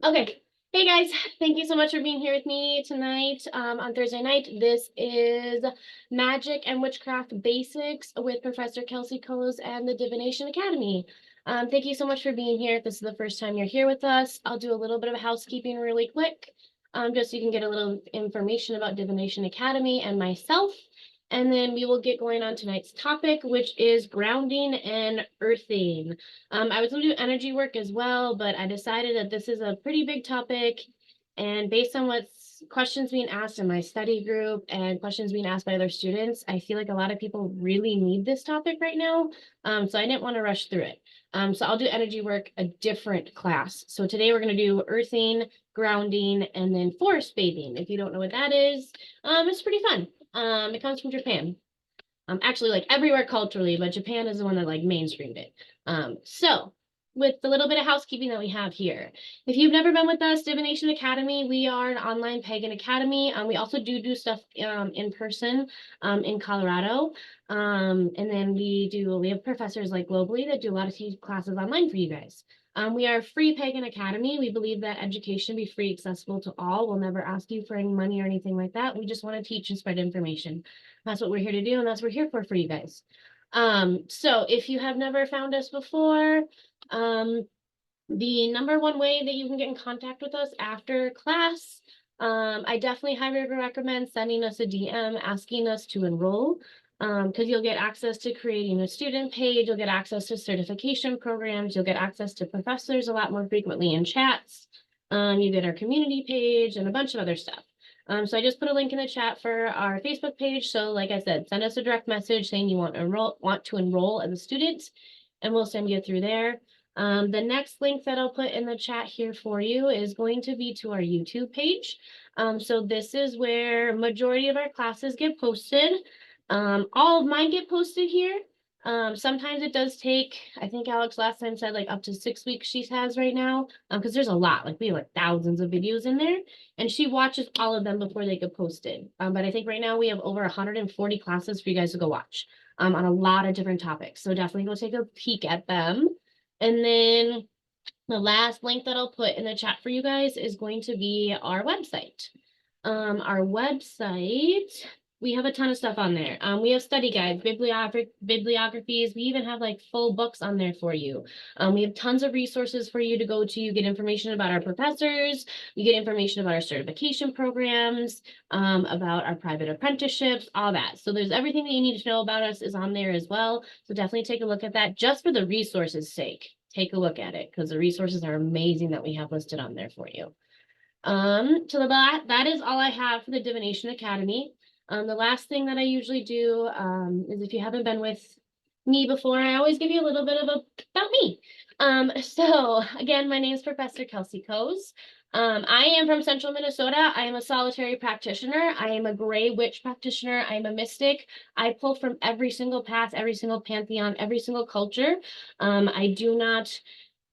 Okay. Hey guys, thank you so much for being here with me tonight on Thursday night. This is Magic and Witchcraft Basics with Professor Kalsee Kohs and the Divination Academy. Thank you so much for being here. If this is the first time you're here with us, I'll do a little bit of housekeeping really quick, just so you can get a little information about Divination Academy and myself. And then we will get going on tonight's topic, which is grounding and earthing. I was going to do energy work as well, but I decided that this is a pretty big topic. And based on what's questions being asked in my study group and questions being asked by other students, I feel like a lot of people really need this topic right now. So I didn't want to rush through it. So I'll do energy work a different class. So today we're going to do earthing, grounding, and then forest bathing. If you don't know what that is, it's pretty fun. It comes from Japan. Actually like everywhere culturally, but Japan is the one that like mainstreamed it. So with the little bit of housekeeping that we have here, if you've never been with us, Divination Academy, we are an online pagan academy. We also do stuff in person in Colorado. And then we have professors like globally that do a lot of classes online for you guys. We are a free pagan academy. We believe that education be free, accessible to all. We'll never ask you for any money or anything like that. We just want to teach and spread information. That's what we're here to do, and that's what we're here for you guys. So if you have never found us before, the number one way that you can get in contact with us after class, I definitely highly recommend sending us a DM asking us to enroll. Because you'll get access to creating a student page, you'll get access to certification programs, you'll get access to professors a lot more frequently in chats. You get our community page and a bunch of other stuff. So I just put a link in the chat for our Facebook page. So like I said, send us a direct message saying you want to enroll as a student, and we'll send you through there. The next link that I'll put in the chat here for you is going to be to our YouTube page. So this is where majority of our classes get posted. All of mine get posted here. Sometimes it does take, I think Alex last time said like up to 6 weeks she has right now, because there's a lot, like we have like thousands of videos in there, and she watches all of them before they get posted. But I think right now we have over 140 classes for you guys to go watch on a lot of different topics. So definitely go take a peek at them. And then the last link that I'll put in the chat for you guys is going to be our website. Our website, we have a ton of stuff on there. We have study guides, bibliographies. We even have like full books on there for you. We have tons of resources for you to go to. You get information about our professors. You get information about our certification programs, about our private apprenticeships, all that. So there's everything that you need to know about us is on there as well. So definitely take a look at that just for the resources sake. Take a look at it because the resources are amazing that we have listed on there for you. To the back, that is all I have for the Divination Academy. The last thing that I usually do is if you haven't been with me before, I always give you a little bit of about me. So again, my name is Professor Kalsee Kohs. I am from Central Minnesota. I am a solitary practitioner. I am a gray witch practitioner. I am a mystic. I pull from every single path, every single pantheon, every single culture. I do not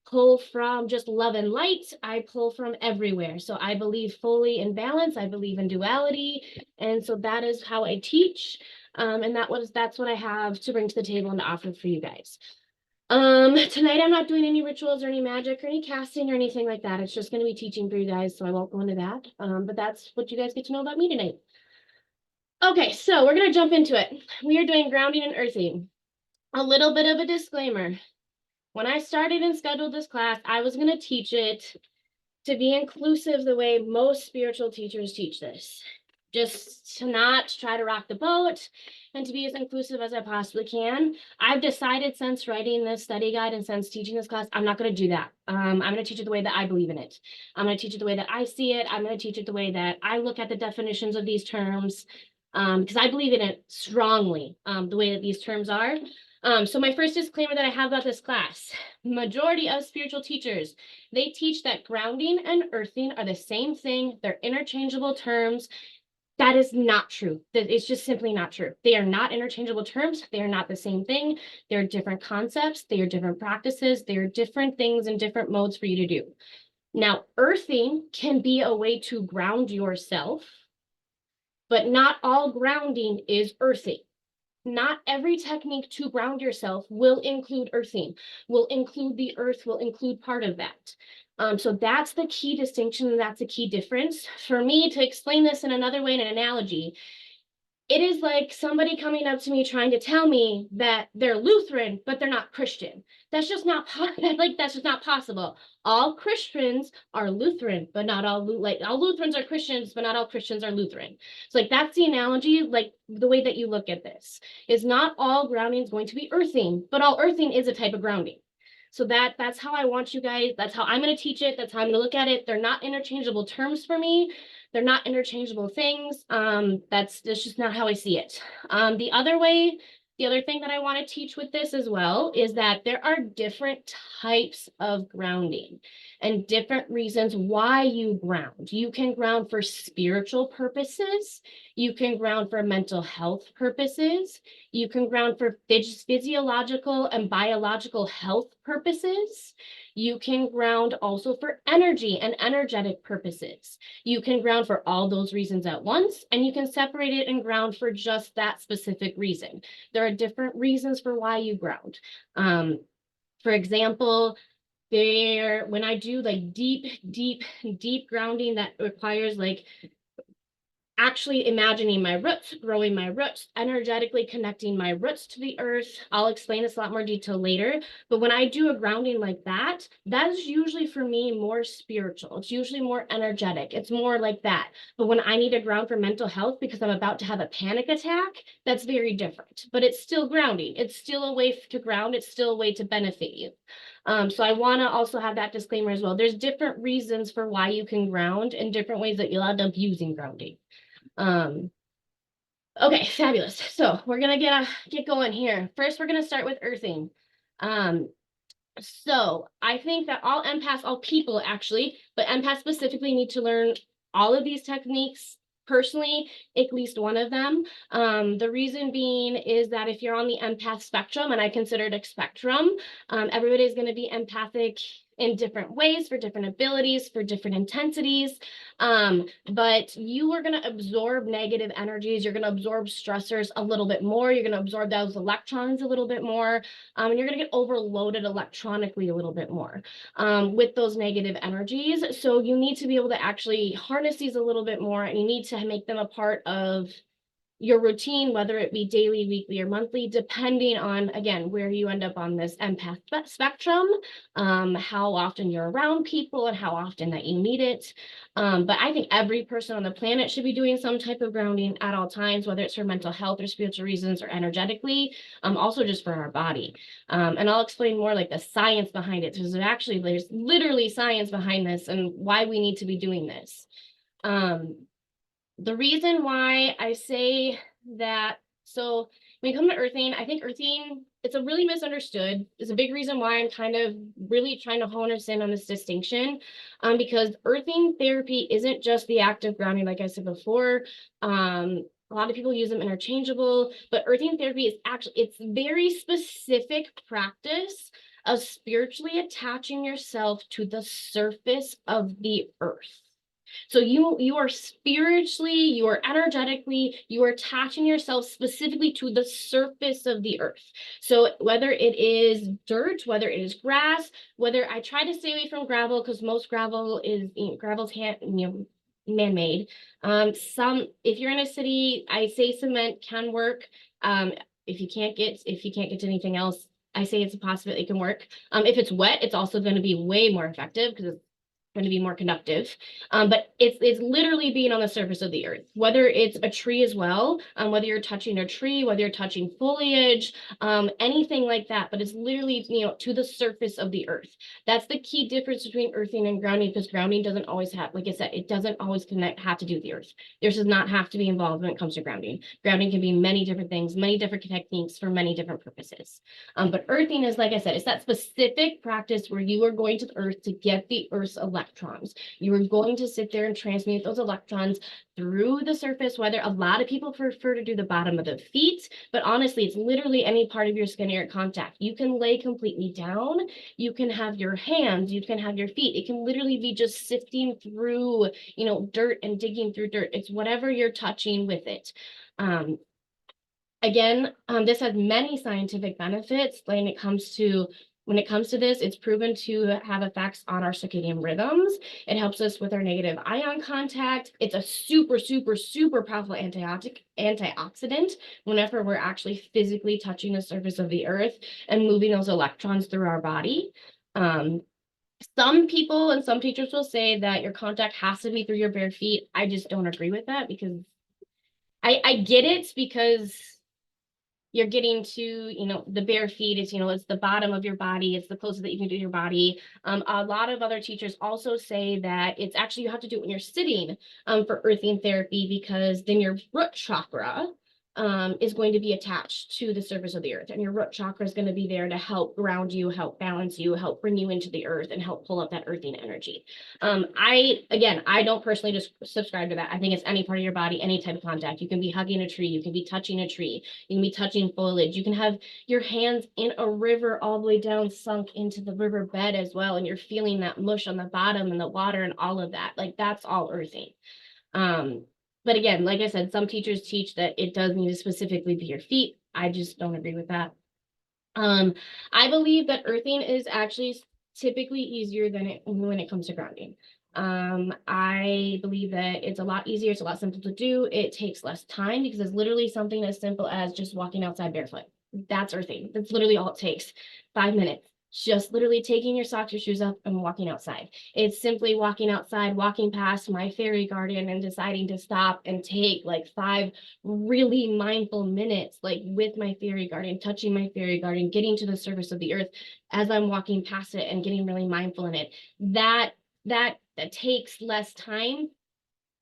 pull from just love and light. I pull from everywhere. So I believe fully in balance. I believe in duality. And so that is how I teach. And that's what I have to bring to the table and to offer for you guys. Tonight I'm not doing any rituals or any magic or any casting or anything like that. It's just going to be teaching for you guys, so I won't go into that. But that's what you guys get to know about me tonight. Okay, so we're going to jump into it. We are doing grounding and earthing. A little bit of a disclaimer. When I started and scheduled this class, I was going to teach it to be inclusive the way most spiritual teachers teach this. Just to not try to rock the boat and to be as inclusive as I possibly can. I've decided since writing this study guide and since teaching this class, I'm not going to do that. I'm going to teach it the way that I believe in it. I'm going to teach it the way that I see it. I'm going to teach it the way that I look at the definitions of these terms, because I believe in it strongly, the way that these terms are. So my first disclaimer that I have about this class, majority of spiritual teachers, they teach that grounding and earthing are the same thing. They're interchangeable terms. That is not true. It's just simply not true. They are not interchangeable terms. They are not the same thing. They're different concepts. They are different practices. They are different things and different modes for you to do. Now, earthing can be a way to ground yourself, but not all grounding is earthing. not every technique to ground yourself will include earthing, will include the earth, will include part of that. So that's the key distinction, and that's a key difference. For me to explain this in another way, in an analogy, it is like somebody coming up to me trying to tell me that they're Lutheran, but they're not Christian. That's just not that's just not possible. All Christians are Lutheran, but not all all Lutherans are Christians, but not all Christians are Lutheran. So like that's the analogy, like the way that you look at this is not all grounding is going to be earthing, but all earthing is a type of grounding. So that's how I want you guys, that's how I'm going to teach it, that's how I'm going to look at it. They're not interchangeable terms for me. They're not interchangeable things. That's just not how I see it. The other way, the other thing that I want to teach with this as well is that there are different types of grounding and different reasons why you ground. You can ground for spiritual purposes. You can ground for mental health purposes. You can ground for physiological and biological health purposes. You can ground also for energy and energetic purposes. You can ground for all those reasons at once, and you can separate it and ground for just that specific reason. There are different reasons for why you ground. For example, when I do like deep grounding that requires like actually imagining my roots, growing my roots, energetically connecting my roots to the earth. I'll explain this a lot more detail later, but when I do a grounding like that, that's usually for me more spiritual. It's usually more energetic. It's more like that. But when I need to ground for mental health because I'm about to have a panic attack, that's very different, but it's still grounding. It's still a way to ground. It's still a way to benefit you. So I want to also have that disclaimer as well. There's different reasons for why you can ground and different ways that you'll end up using grounding. Okay, fabulous. So we're gonna get going here. First, we're gonna start with earthing. So I think that all empaths, all people actually, but empaths specifically need to learn all of these techniques personally, at least one of them. The reason being is that if you're on the empath spectrum, and I consider it a spectrum, everybody's going to be empathic in different ways, for different abilities, for different intensities. But you are going to absorb negative energies. You're going to absorb stressors a little bit more. You're going to absorb those electrons a little bit more. And you're going to get overloaded electronically a little bit more with those negative energies. So you need to be able to actually harness these a little bit more, and you need to make them a part of your routine, whether it be daily, weekly, or monthly, depending on, again, where you end up on this empath spectrum, how often you're around people and how often that you need it. But I think every person on the planet should be doing some type of grounding at all times, whether it's for mental health or spiritual reasons or energetically, also just for our body. And I'll explain more like the science behind it, because there's literally science behind this and why we need to be doing this. The reason why I say that, so when you come to earthing, I think earthing, it's a really misunderstood. It's a big reason why I'm kind of really trying to hone us in on this distinction, because earthing therapy isn't just the act of grounding, like I said before. A lot of people use them interchangeable, but earthing therapy is actually, it's very specific practice of spiritually attaching yourself to the surface of the earth. So you are spiritually, you are energetically, you are attaching yourself specifically to the surface of the earth. So whether it is dirt, whether it is grass, whether I try to stay away from gravel because most gravel is gravel's man-made. If you're in a city, I say cement can work. If you can't get to anything else, I say it's a possibility it can work. If it's wet, it's also going to be way more effective because it's going to be more conductive. But it's literally being on the surface of the earth, whether it's a tree as well, whether you're touching a tree, whether you're touching foliage, anything like that, but it's literally, to the surface of the earth. That's the key difference between earthing and grounding, because grounding doesn't always have, like I said, it doesn't always have to do with the earth. There does not have to be involved when it comes to grounding. Grounding can be many different things, many different techniques for many different purposes. But earthing is, like I said, it's that specific practice where you are going to the earth to get the earth's electrons. You are going to sit there and transmute those electrons through the surface, whether a lot of people prefer to do the bottom of the feet, but honestly, it's literally any part of your skin or your contact. You can lay completely down. You can have your hands, you can have your feet. It can literally be just sifting through, dirt and digging through dirt. It's whatever you're touching with it. Again, this has many scientific benefits when it comes to this. It's proven to have effects on our circadian rhythms. It helps us with our negative ion contact. It's a super, super, super powerful antioxidant whenever we're actually physically touching the surface of the earth and moving those electrons through our body. Some people and some teachers will say that your contact has to be through your bare feet. I just don't agree with that because I get it, because you're getting to, the bare feet is, it's the bottom of your body. It's the closest that you can do to your body. A lot of other teachers also say that it's actually, you have to do it when you're sitting for earthing therapy, because then your root chakra is going to be attached to the surface of the earth. And your root chakra is going to be there to help ground you, help balance you, help bring you into the earth, and help pull up that earthing energy. I don't personally just subscribe to that. I think it's any part of your body, any type of contact. You can be hugging a tree, you can be touching a tree, you can be touching foliage, you can have your hands in a river all the way down, sunk into the river bed as well, and you're feeling that mush on the bottom and the water and all of that. Like, that's all earthing. But again, like I said, some teachers teach that it does need to specifically be your feet. I just don't agree with that. I believe that earthing is actually typically easier than when it comes to grounding. I believe that it's a lot easier, it's a lot simpler to do. It takes less time because it's literally something as simple as just walking outside barefoot. That's earthing. That's literally all it takes. 5 minutes. Just literally taking your socks, your shoes up, and walking outside. It's simply walking outside, walking past my fairy garden and deciding to stop and take like 5 really mindful minutes, like with my fairy garden, touching my fairy garden, getting to the surface of the earth as I'm walking past it and getting really mindful in it. That takes less time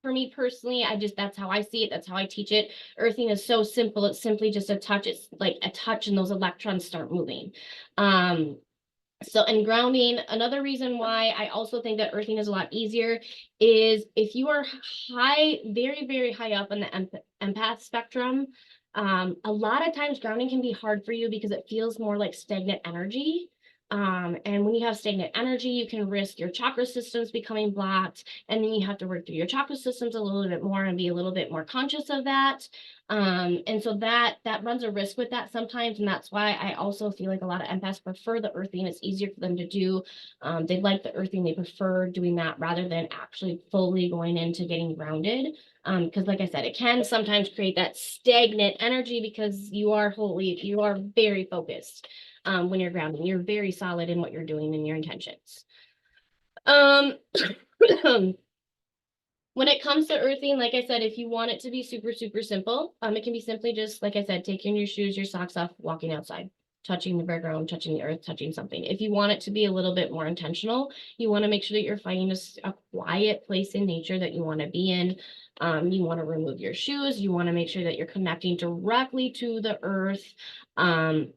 for me personally. That's how I see it. That's how I teach it. Earthing is so simple. It's simply just a touch. It's like a touch and those electrons start moving. And grounding, another reason why I also think that earthing is a lot easier is if you are very, very high up on the empath spectrum, a lot of times grounding can be hard for you because it feels more like stagnant energy. And when you have stagnant energy, you can risk your chakra systems becoming blocked, and then you have to work through your chakra systems a little bit more and be a little bit more conscious of that. And so that runs a risk with that sometimes, and that's why I also feel like a lot of empaths prefer the earthing. It's easier for them to do. They like the earthing. They prefer doing that rather than actually fully going into getting grounded. Because like I said, it can sometimes create that stagnant energy because you are very focused. When you're grounding, you're very solid in what you're doing and your intentions. When it comes to earthing, like I said, if you want it to be super, super simple, it can be simply just, like I said, taking your shoes, your socks off, walking outside, touching the bare ground, touching the earth, touching something. If you want it to be a little bit more intentional, you want to make sure that you're finding a quiet place in nature that you want to be in. You want to remove your shoes. You want to make sure that you're connecting directly to the earth,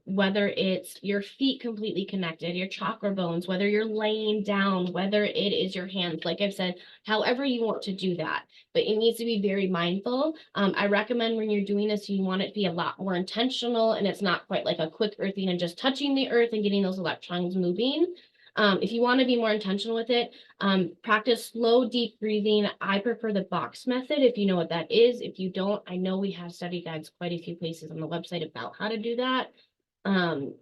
whether it's your feet completely connected, your chakra bones, whether you're laying down, whether it is your hands, like I've said, however you want to do that. But it needs to be very mindful. I recommend when you're doing this, you want it to be a lot more intentional, and it's not quite like a quick earthing and just touching the earth and getting those electrons moving. If you want to be more intentional with it, practice slow, deep breathing. I prefer the box method if you know what that is. If you don't, I know we have study guides quite a few places on the website about how to do that, how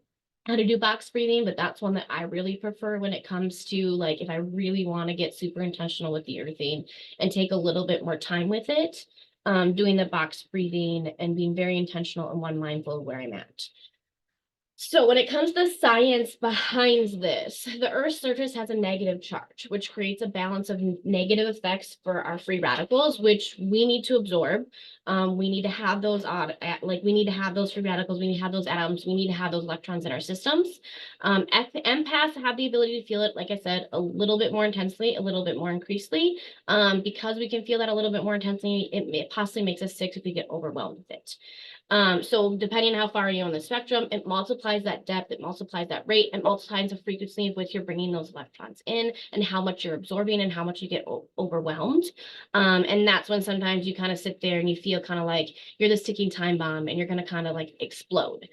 to do box breathing, but that's one that I really prefer when it comes to like if I really want to get super intentional with the earthing and take a little bit more time with it, doing the box breathing and being very intentional and one mindful of where I'm at. So when it comes to the science behind this, the Earth's surface has a negative charge, which creates a balance of negative effects for our free radicals, which we need to absorb. We need to have those we need to have those free radicals. We need to have those atoms. We need to have those electrons in our systems. Empaths have the ability to feel it, like I said, a little bit more intensely, a little bit more increasingly. Because we can feel that a little bit more intensely, it possibly makes us sick if we get overwhelmed with it. So depending on how far you're on the spectrum, it multiplies that depth, it multiplies that rate, it multiplies the frequency of which you're bringing those electrons in and how much you're absorbing and how much you get overwhelmed. And that's when sometimes you kind of sit there and you feel kind of like you're this ticking time bomb and you're going to kind of like explode.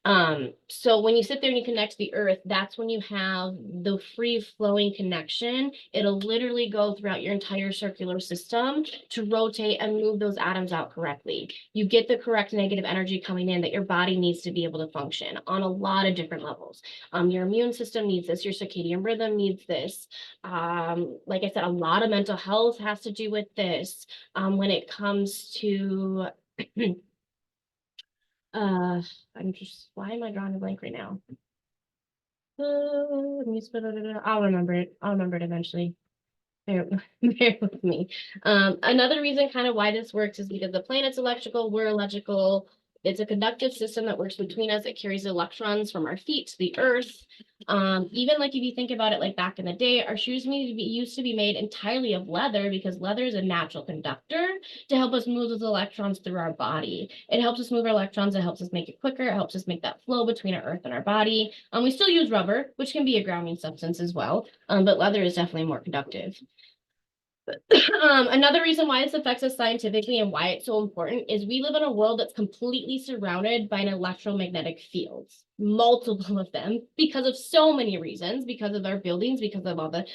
So when you sit there and you connect to the earth, that's when you have the free flowing connection. It'll literally go throughout your entire circular system to rotate and move those atoms out correctly. You get the correct negative energy coming in that your body needs to be able to function on a lot of different levels. Your immune system needs this, your circadian rhythm needs this. Like I said, a lot of mental health has to do with this. When it comes to why am I drawing a blank right now? I'll remember it. I'll remember it eventually. Bear, bear with me. Another reason kind of why this works is because the planet's electrical, we're electrical. It's a conductive system that works between us. It carries electrons from our feet to the earth. Even like if you think about it, like back in the day, our shoes used to be made entirely of leather because leather is a natural conductor to help us move those electrons through our body. It helps us move our electrons. It helps us make it quicker. It helps us make that flow between our earth and our body. We still use rubber, which can be a grounding substance as well, but leather is definitely more conductive. Another reason why this affects us scientifically and why it's so important is we live in a world that's completely surrounded by an electromagnetic field, multiple of them, because of so many reasons, because of our buildings, because of all the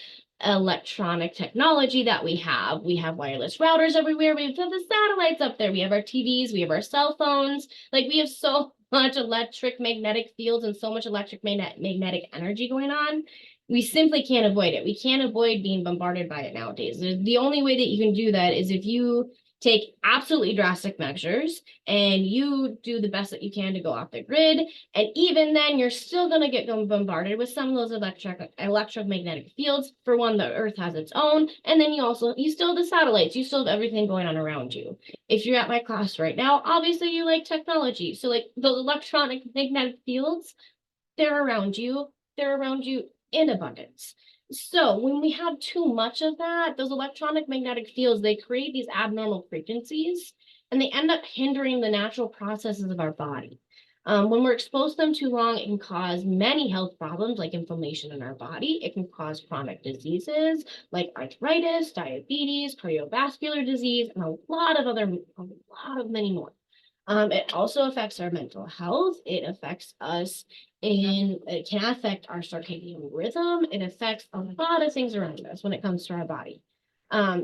electronic technology that we have. We have wireless routers everywhere. We have the satellites up there. We have our TVs. We have our cell phones. Like we have so much electric magnetic fields and so much electric magnetic energy going on. We simply can't avoid it. We can't avoid being bombarded by it nowadays. The only way that you can do that is if you take absolutely drastic measures and you do the best that you can to go off the grid. And even then, you're still going to get bombarded with some of those electromagnetic fields. For one, the Earth has its own. And then you still have the satellites. You still have everything going on around you. If you're at my class right now, obviously you like technology. So like those electronic magnetic fields, they're around you. They're around you in abundance. So when we have too much of that, those electronic magnetic fields, they create these abnormal frequencies and they end up hindering the natural processes of our body. When we're exposed to them too long, it can cause many health problems like inflammation in our body. It can cause chronic diseases like arthritis, diabetes, cardiovascular disease, and a lot of many more. It also affects our mental health. It affects us it can affect our circadian rhythm. It affects a lot of things around us when it comes to our body.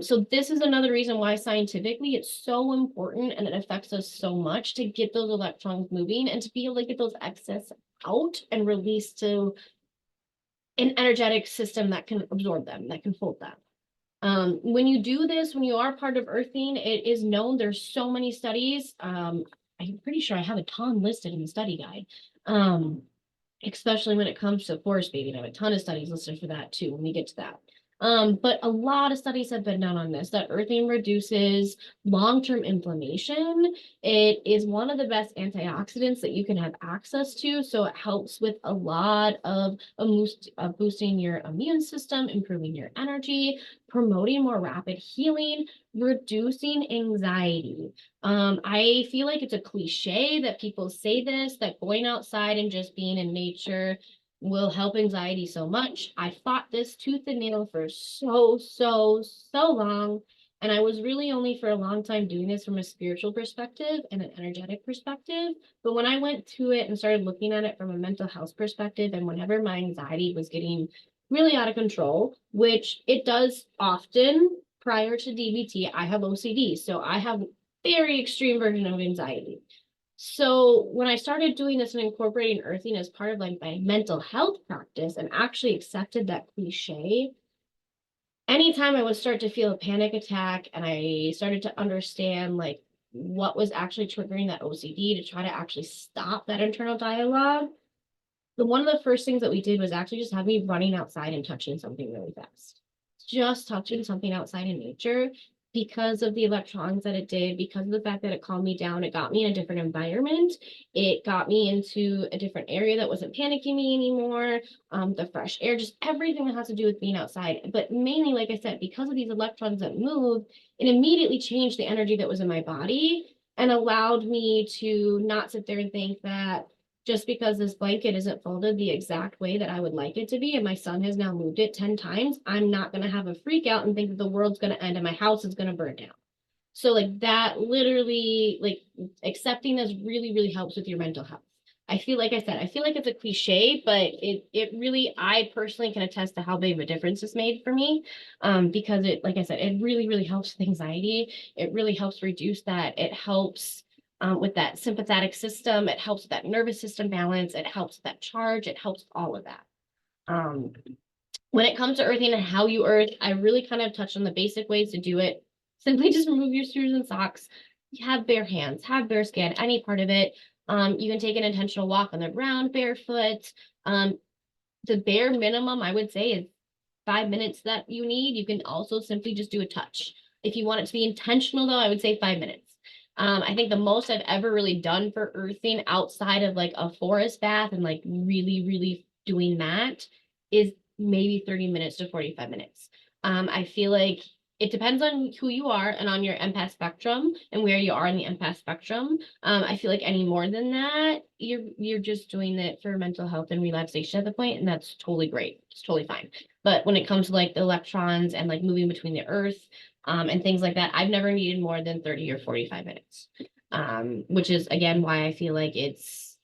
So this is another reason why scientifically it's so important and it affects us so much to get those electrons moving and to be able to get those excess out and release to an energetic system that can absorb them, that can hold them. When you do this, when you are part of earthing, it is known there's so many studies. I'm pretty sure I have a ton listed in the study guide. Especially when it comes to forest bathing. I have a ton of studies listed for that too when we get to that. But a lot of studies have been done on this, that earthing reduces long-term inflammation. It is one of the best antioxidants that you can have access to. So it helps with a lot of boosting your immune system, improving your energy, promoting more rapid healing, reducing anxiety. I feel like it's a cliche that people say this, that going outside and just being in nature will help anxiety so much. I fought this tooth and nail for so long. And I was really only for a long time doing this from a spiritual perspective and an energetic perspective. But when I went to it and started looking at it from a mental health perspective, and whenever my anxiety was getting really out of control, which it does often prior to DBT, I have OCD. So I have very extreme version of anxiety. So when I started doing this and incorporating earthing as part of like my mental health practice and actually accepted that cliche, anytime I would start to feel a panic attack and I started to understand like what was actually triggering that OCD to try to actually stop that internal dialogue, one of the first things that we did was actually just have me running outside and touching something really fast. Just touching something outside in nature because of the electrons that it did, because of the fact that it calmed me down, it got me in a different environment. It got me into a different area that wasn't panicking me anymore. The fresh air, just everything that has to do with being outside. But mainly, like I said, because of these electrons that move, it immediately changed the energy that was in my body and allowed me to not sit there and think that just because this blanket isn't folded the exact way that I would like it to be, and my son has now moved it 10 times, I'm not going to have a freak out and think that the world's going to end and my house is going to burn down. So like that literally, like accepting this really, really helps with your mental health. I feel like I said, I feel like it's a cliche, but it really, I personally can attest to how big of a difference it's made for me. Because it, like I said, it really, really helps with anxiety. It really helps reduce that. It helps with that sympathetic system. It helps with that nervous system balance. It helps with that charge. It helps with all of that. Um, when it comes to earthing and how you earth, I really kind of touched on the basic ways to do it. Simply just remove your shoes and socks. Have bare hands, have bare skin, any part of it. You can take an intentional walk on the ground barefoot. The bare minimum, I would say, is 5 minutes that you need. You can also simply just do a touch. If you want it to be intentional, though, I would say 5 minutes. I think the most I've ever really done for earthing outside of like a forest bath and like really, really doing that is maybe 30 minutes to 45 minutes. I feel like it depends on who you are and on your empath spectrum and where you are in the empath spectrum. I feel like any more than that, you're just doing it for mental health and relaxation at the point, and that's totally great. It's totally fine. But when it comes to like the electrons and like moving between the earth, and things like that, I've never needed more than 30 or 45 minutes. Which is again why I feel like it's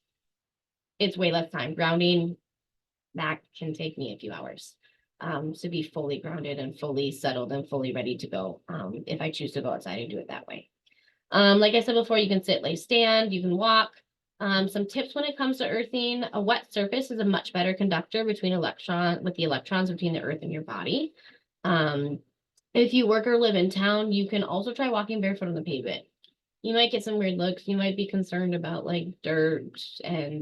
way less time. Grounding, that can take me a few hours to be fully grounded and fully settled and fully ready to go if I choose to go outside and do it that way. Like I said before, you can sit, lay, stand, you can walk. Some tips when it comes to earthing: a wet surface is a much better conductor with the electrons between the earth and your body. If you work or live in town, you can also try walking barefoot on the pavement. You might get some weird looks. You might be concerned about like dirt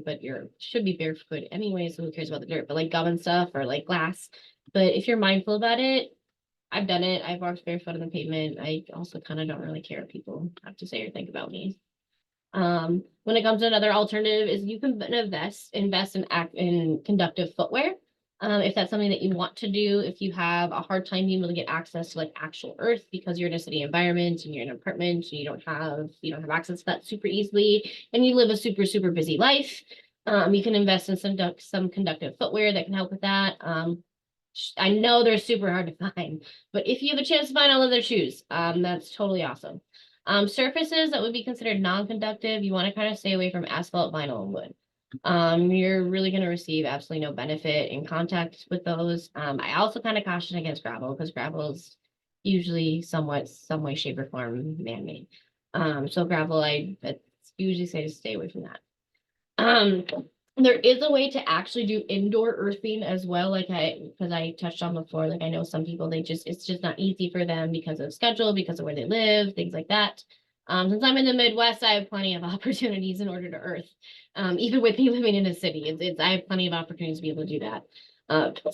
but you should be barefoot anyway, so who cares about the dirt? But like gum and stuff or like glass. But if you're mindful about it, I've done it. I've walked barefoot on the pavement. I also kind of don't really care what people have to say or think about me. When it comes to another alternative is you can invest in conductive footwear. If that's something that you want to do, if you have a hard time being able to get access to like actual earth because you're in a city environment and you're in an apartment and you don't have access to that super easily and you live a super, super busy life, you can invest in some conductive footwear that can help with that. I know they're super hard to find, but if you have a chance to find all of their shoes, that's totally awesome. Surfaces that would be considered non-conductive, you want to kind of stay away from asphalt, vinyl, and wood. You're really going to receive absolutely no benefit in contact with those. I also kind of caution against gravel because gravel is usually somewhat, some way, shape, or form man-made. So gravel, it's usually say to stay away from that. There is a way to actually do indoor earthing as well, because I touched on before, like I know some people, it's just not easy for them because of schedule, because of where they live, things like that. Since I'm in the Midwest, I have plenty of opportunities in order to earth. Even with me living in a city, I have plenty of opportunities to be able to do that.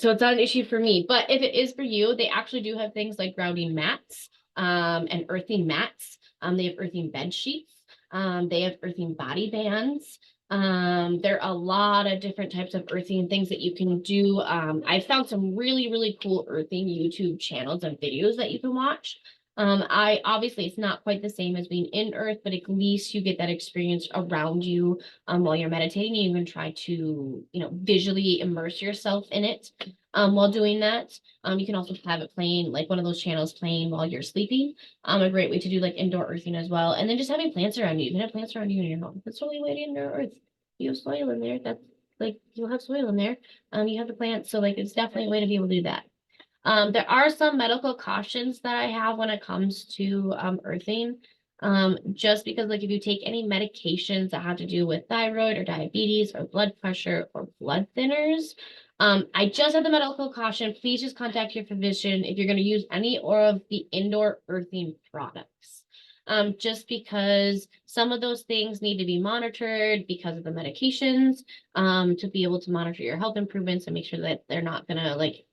So it's not an issue for me, but if it is for you, they actually do have things like grounding mats, and earthing mats. They have earthing bed sheets. They have earthing body bands. There are a lot of different types of earthing things that you can do. I found some really, really cool earthing YouTube channels and videos that you can watch. I obviously it's not quite the same as being in earth, but at least you get that experience around you while you're meditating. You can try to, visually immerse yourself in it while doing that. You can also have it playing, like one of those channels playing while you're sleeping. A great way to do like indoor earthing as well. And then just having plants around you. You can have plants around you in your home. That's totally a way to indoor earth. You have soil in there. That's like you'll have soil in there. You have the plants, so like it's definitely a way to be able to do that. There are some medical cautions that I have when it comes to earthing. Just because like if you take any medications that have to do with thyroid or diabetes or blood pressure or blood thinners, I just have the medical caution. Please just contact your physician if you're going to use any or of the indoor earthing products. Just because some of those things need to be monitored because of the medications, to be able to monitor your health improvements and make sure that they're not going to like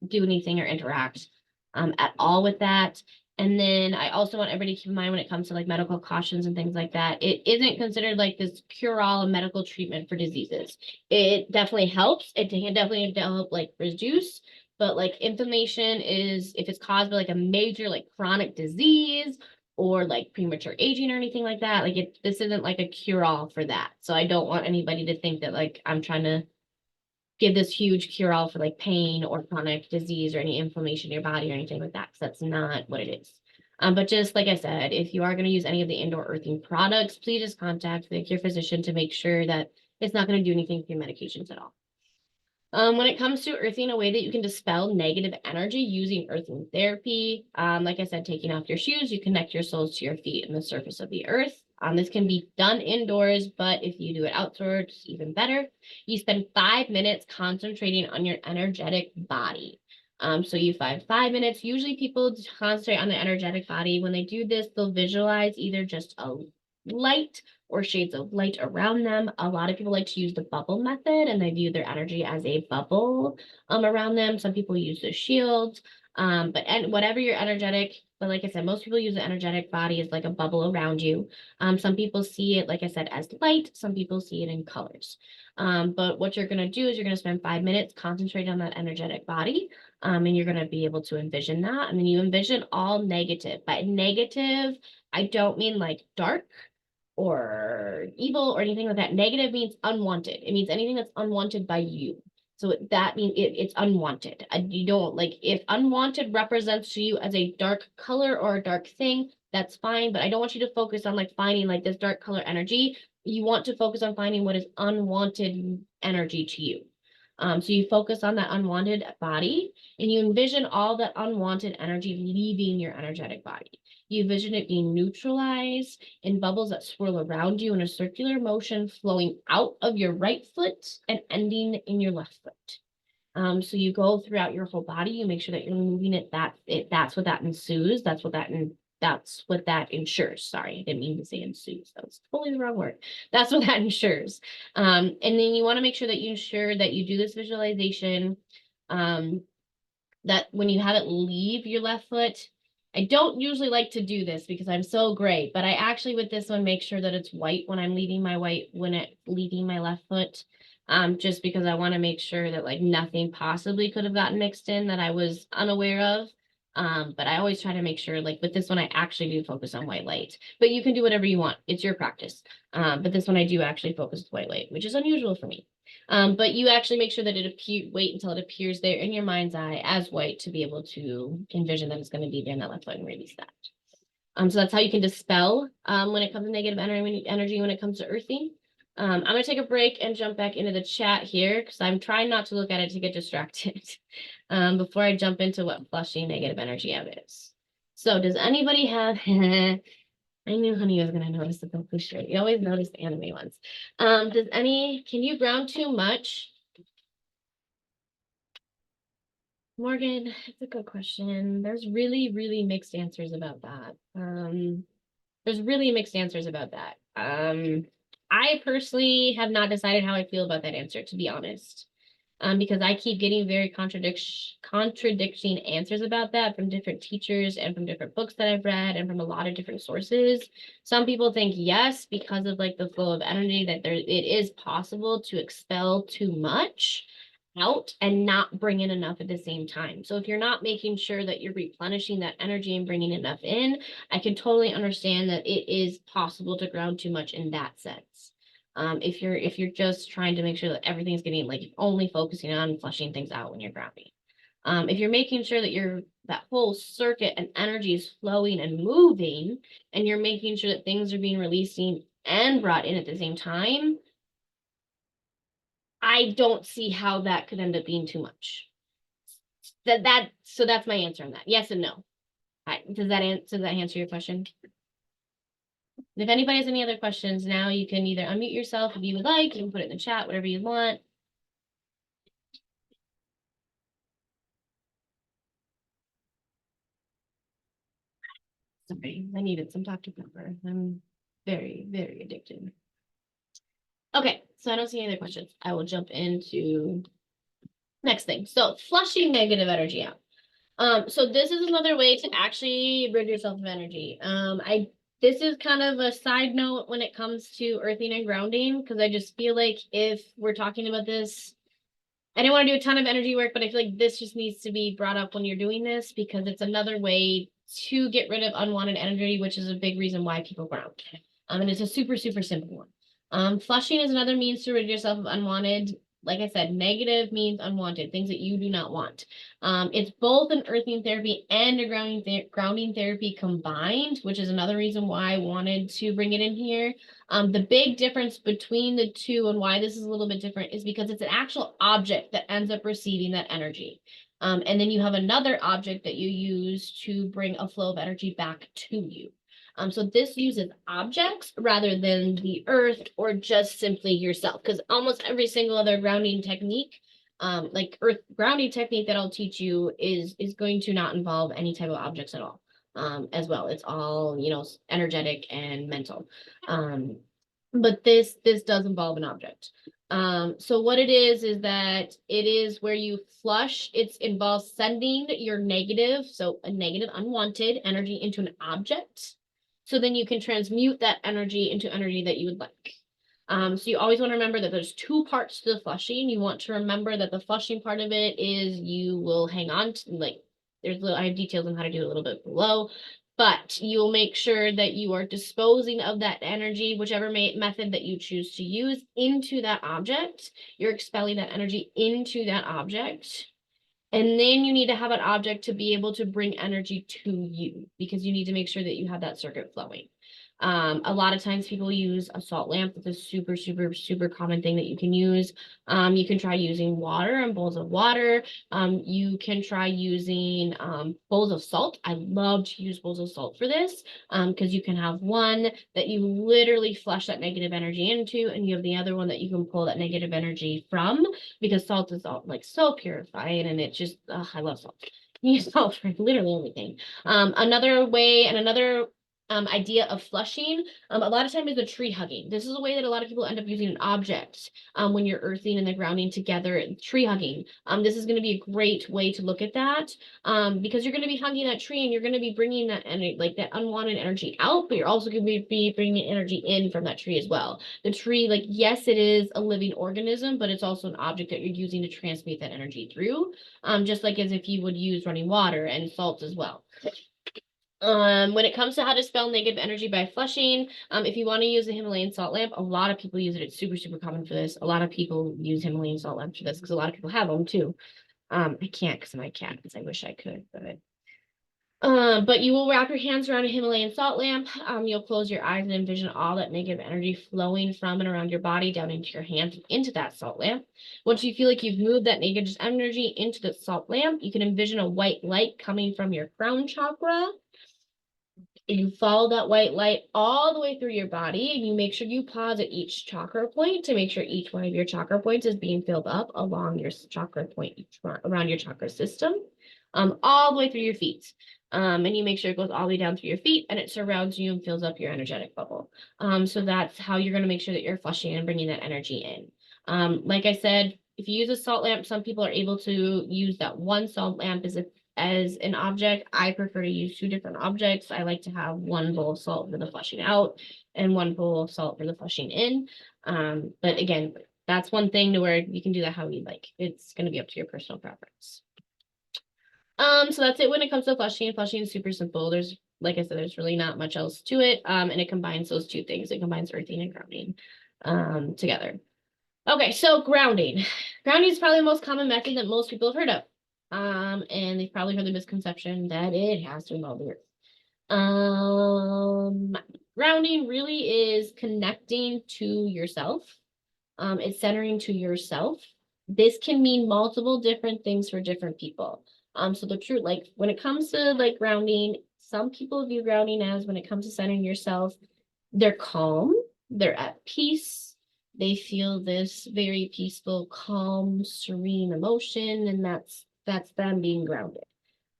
do anything or interact at all with that. And then I also want everybody to keep in mind when it comes to like medical cautions and things like that, it isn't considered like this cure-all medical treatment for diseases. It definitely helps. It can definitely help like reduce, but like inflammation is, if it's caused by like a major like chronic disease or like premature aging or anything like that, like this isn't like a cure-all for that. So I don't want anybody to think that like I'm trying to give this huge cure-all for like pain or chronic disease or any inflammation in your body or anything like that, because that's not what it is. But just like I said, if you are going to use any of the indoor earthing products, please just contact like your physician to make sure that It's not going to do anything with your medications at all. When it comes to earthing, a way that you can dispel negative energy using earthing therapy, like I said, taking off your shoes, you connect your soles to your feet and the surface of the earth. This can be done indoors, but if you do it outdoors, even better. You spend 5 minutes concentrating on your energetic body. So you find 5 minutes. Usually people concentrate on the energetic body. When they do this, they'll visualize either just a light or shades of light around them. A lot of people like to use the bubble method, and they view their energy as a bubble around them. Some people use the shield, and whatever your energetic, but like I said, most people use the energetic body as like a bubble around you. Some people see it, like I said, as light. Some people see it in colors. But what you're going to do is you're going to spend 5 minutes concentrating on that energetic body, and you're going to be able to envision that. And then you envision all negative. By negative, I don't mean like dark or evil or anything like that. Negative means unwanted. It means anything that's unwanted by you. So that means it's unwanted. You don't like, if unwanted represents to you as a dark color or a dark thing, that's fine. But I don't want you to focus on like finding like this dark color energy. You want to focus on finding what is unwanted energy to you. So you focus on that unwanted body and you envision all that unwanted energy leaving your energetic body. You envision it being neutralized in bubbles that swirl around you in a circular motion, flowing out of your right foot and ending in your left foot. So you go throughout your whole body. You make sure that you're moving it. That's what that ensues. That's what that ensures. Sorry, I didn't mean to say ensues. That was totally the wrong word. That's what that ensures. And then you want to make sure that you ensure that you do this visualization. That when you have it leave your left foot, I don't usually like to do this because I'm so great, but I actually with this one make sure that it's white when I'm leaving my left foot. Just because I want to make sure that like nothing possibly could have gotten mixed in that I was unaware of. But I always try to make sure like with this one, I actually do focus on white light, but you can do whatever you want. It's your practice. But this one I do actually focus with white light, which is unusual for me. But you actually make sure that wait until it appears there in your mind's eye as white to be able to envision that it's going to be there in that left foot and release that. So that's how you can dispel when it comes to negative energy when it comes to earthing. I'm going to take a break and jump back into the chat here because I'm trying not to look at it to get distracted before I jump into what flushing negative energy out is. So does anybody have... I knew Honey was going to notice the Goku shirt. You always notice the anime ones. Can you ground too much? Morgan, that's a good question. There's really, really mixed answers about that. I personally have not decided how I feel about that answer, to be honest. Because I keep getting very contradicting answers about that from different teachers and from different books that I've read and from a lot of different sources. Some people think yes, because of like the flow of energy that it is possible to expel too much out and not bring in enough at the same time. So if you're not making sure that you're replenishing that energy and bringing enough in, I can totally understand that it is possible to ground too much in that sense. If you're just trying to make sure that everything's getting like only focusing on flushing things out when you're grounding. If you're making sure that that whole circuit and energy is flowing and moving, and you're making sure that things are being releasing and brought in at the same time, I don't see how that could end up being too much. So that's my answer on that. Yes and no. Does that answer your question? If anybody has any other questions, now you can either unmute yourself if you would like, you can put it in the chat, whatever you want. Sorry, I needed some Dr. Pepper. I'm very, very addicted. Okay, so I don't see any other questions. I will jump into next thing. So flushing negative energy out. So this is another way to actually rid yourself of energy. This is kind of a side note when it comes to earthing and grounding, because I just feel like if we're talking about this, I didn't want to do a ton of energy work, but I feel like this just needs to be brought up when you're doing this, because it's another way to get rid of unwanted energy, which is a big reason why people ground. And it's a super, super simple one. Flushing is another means to rid yourself of unwanted like I said, negative means unwanted, things that you do not want. It's both an earthing therapy and a grounding therapy combined, which is another reason why I wanted to bring it in here. The big difference between the two and why this is a little bit different is because it's an actual object that ends up receiving that energy. And then you have another object that you use to bring a flow of energy back to you. So this uses objects rather than the earth or just simply yourself, because almost every single other grounding technique, like earth grounding technique that I'll teach you is going to not involve any type of objects at all. As well, it's all, you know, energetic and mental. But this does involve an object. So what it is that it is where you flush. It involves sending your negative, so a negative unwanted energy into an object. So then you can transmute that energy into energy that you would like. So you always want to remember that there's two parts to the flushing. You want to remember that the flushing part of it is you will hang on to, like, I have details on how to do it a little bit below, but you'll make sure that you are disposing of that energy, whichever method that you choose to use, into that object. You're expelling that energy into that object. And then you need to have an object to be able to bring energy to you, because you need to make sure that you have that circuit flowing. A lot of times people use a salt lamp. It's a super, super, super common thing that you can use. You can try using water and bowls of water. You can try using bowls of salt. I love to use bowls of salt for this, because you can have one that you literally flush that negative energy into, and you have the other one that you can pull that negative energy from, because salt is all, like, so purifying, and it just, I love salt. You use salt for literally everything. Another way and another idea of flushing, a lot of time is a tree hugging. This is a way that a lot of people end up using an object when you're earthing and the grounding together. Tree hugging. This is going to be a great way to look at that, because you're going to be hugging that tree and you're going to be bringing that energy, like that unwanted energy out, but you're also going to be bringing energy in from that tree as well. The tree, like, yes, it is a living organism, but it's also an object that you're using to transmute that energy through, just like as if you would use running water and salt as well. When it comes to how to spell negative energy by flushing, if you want to use a Himalayan salt lamp, a lot of people use it. It's super, super common for this. A lot of people use Himalayan salt lamps for this because a lot of people have them too. I can't because of my cats. I wish I could, but you will wrap your hands around a Himalayan salt lamp. You'll close your eyes and envision all that negative energy flowing from and around your body down into your hands and into that salt lamp. Once you feel like you've moved that negative energy into the salt lamp, you can envision a white light coming from your crown chakra. You follow that white light all the way through your body, and you make sure you pause at each chakra point to make sure each one of your chakra points is being filled up along your chakra point, around your chakra system, all the way through your feet. And you make sure it goes all the way down through your feet and it surrounds you and fills up your energetic bubble. So that's how you're going to make sure that you're flushing and bringing that energy in. Like I said, if you use a salt lamp, some people are able to use that one salt lamp as an object. I prefer to use two different objects. I like to have one bowl of salt for the flushing out and one bowl of salt for the flushing in. But again, that's one thing to where you can do that how you like. It's going to be up to your personal preference. So that's it when it comes to flushing. Flushing is super simple. There's, like I said, there's really not much else to it. And it combines those two things. It combines earthing and grounding together. Okay, so grounding. Grounding is probably the most common method that most people have heard of. And they've probably heard the misconception that it has to involve the earth. Grounding really is connecting to yourself. It's centering to yourself. This can mean multiple different things for different people. So the truth, like when it comes to like grounding, some people view grounding as, when it comes to centering yourself, they're calm, they're at peace, they feel this very peaceful, calm, serene emotion, and that's them being grounded.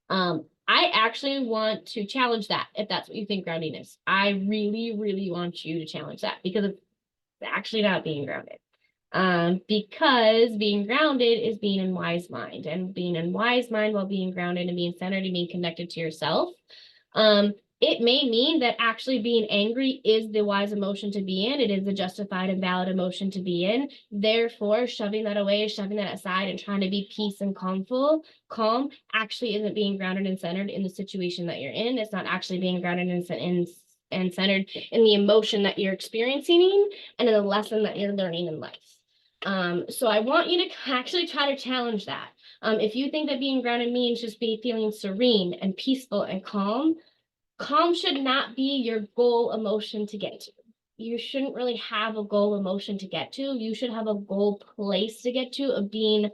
I actually want to challenge that if that's what you think grounding is. I really, really want you to challenge that, because it's actually not being grounded. Because being grounded is being in wise mind, and being in wise mind while being grounded and being centered and being connected to yourself. It may mean that actually being angry is the wise emotion to be in. It is the justified and valid emotion to be in. Therefore, shoving that away, shoving that aside, and trying to be peace and calm actually isn't being grounded and centered in the situation that you're in. It's not actually being grounded and centered in the emotion that you're experiencing and in the lesson that you're learning in life. So I want you to actually try to challenge that. If you think that being grounded means just be feeling serene and peaceful and calm, calm should not be your goal emotion to get to. You shouldn't really have a goal emotion to get to. You should have a goal place to get to of being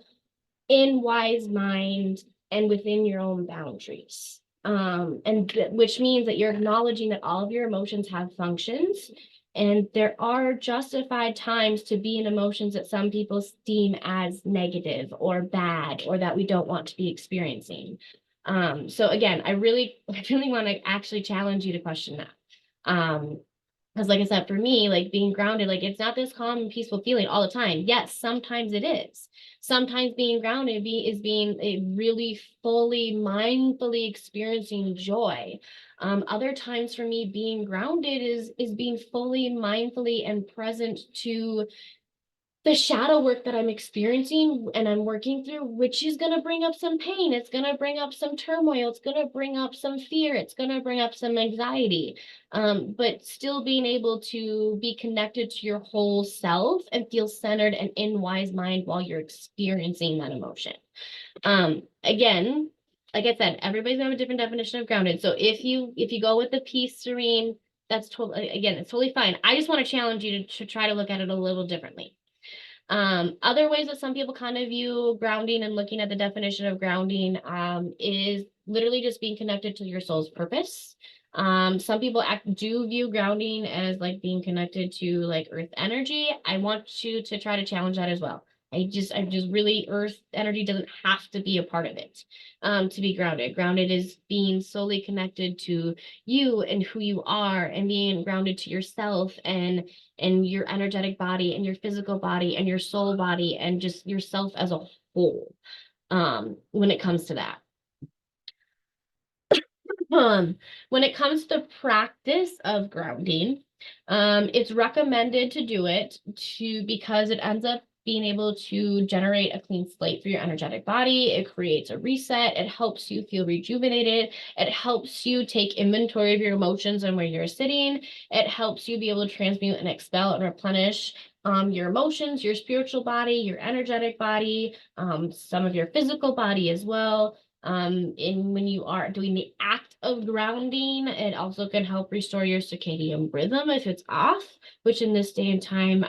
in wise mind and within your own boundaries. Which means that you're acknowledging that all of your emotions have functions, and there are justified times to be in emotions that some people deem as negative or bad or that we don't want to be experiencing. So again, I really want to actually challenge you to question that. Because like I said, for me, like being grounded, like it's not this calm and peaceful feeling all the time. Yes, sometimes it is. Sometimes being grounded is being a really fully mindfully experiencing joy. Other times for me, being grounded is being fully mindfully and present to the shadow work that I'm experiencing and I'm working through, which is going to bring up some pain. It's going to bring up some turmoil. It's going to bring up some fear. It's going to bring up some anxiety. But still being able to be connected to your whole self and feel centered and in wise mind while you're experiencing that emotion. Again, like I said, everybody's gonna have a different definition of grounded. So if you go with the peace, serene, that's totally, again, it's totally fine. I just want to challenge you to try to look at it a little differently. Other ways that some people kind of view grounding and looking at the definition of grounding is literally just being connected to your soul's purpose. Some people do view grounding as like being connected to like earth energy. I want you to try to challenge that as well. I just really, earth energy doesn't have to be a part of it to be grounded. Grounded is being solely connected to you and who you are and being grounded to yourself and your energetic body and your physical body and your soul body and just yourself as a whole when it comes to that. When it comes to practice of grounding, it's recommended to do it because it ends up being able to generate a clean slate for your energetic body. It creates a reset. It helps you feel rejuvenated. It helps you take inventory of your emotions and where you're sitting. It helps you be able to transmute and expel and replenish your emotions, your spiritual body, your energetic body, some of your physical body as well. And when you are doing the act of grounding, it also can help restore your circadian rhythm if it's off, which in this day and time,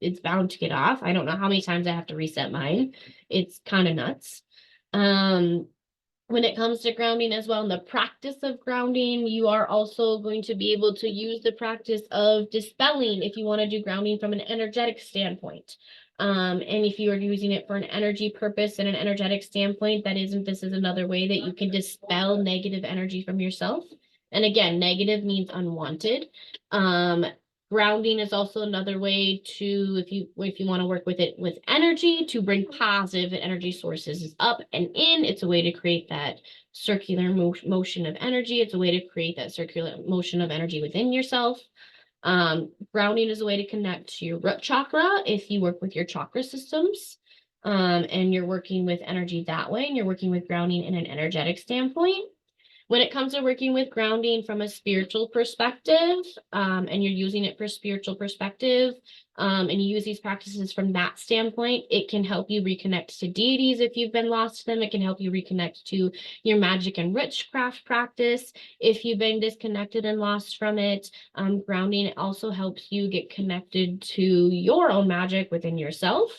it's bound to get off. I don't know how many times I have to reset mine. It's kind of nuts. When it comes to grounding as well, in the practice of grounding, you are also going to be able to use the practice of dispelling if you want to do grounding from an energetic standpoint. And if you are using it for an energy purpose and an energetic standpoint, this is another way that you can dispel negative energy from yourself. And again, negative means unwanted. Grounding is also another way to, if you want to work with it with energy, to bring positive energy sources up and in. It's a way to create that circular motion of energy. It's a way to create that circular motion of energy within yourself. Grounding is a way to connect to your root chakra if you work with your chakra systems. And you're working with energy that way, and you're working with grounding in an energetic standpoint. When it comes to working with grounding from a spiritual perspective, and you're using it for spiritual perspective, and you use these practices from that standpoint, it can help you reconnect to deities if you've been lost to them. It can help you reconnect to your magic and witchcraft practice if you've been disconnected and lost from it. Grounding also helps you get connected to your own magic within yourself.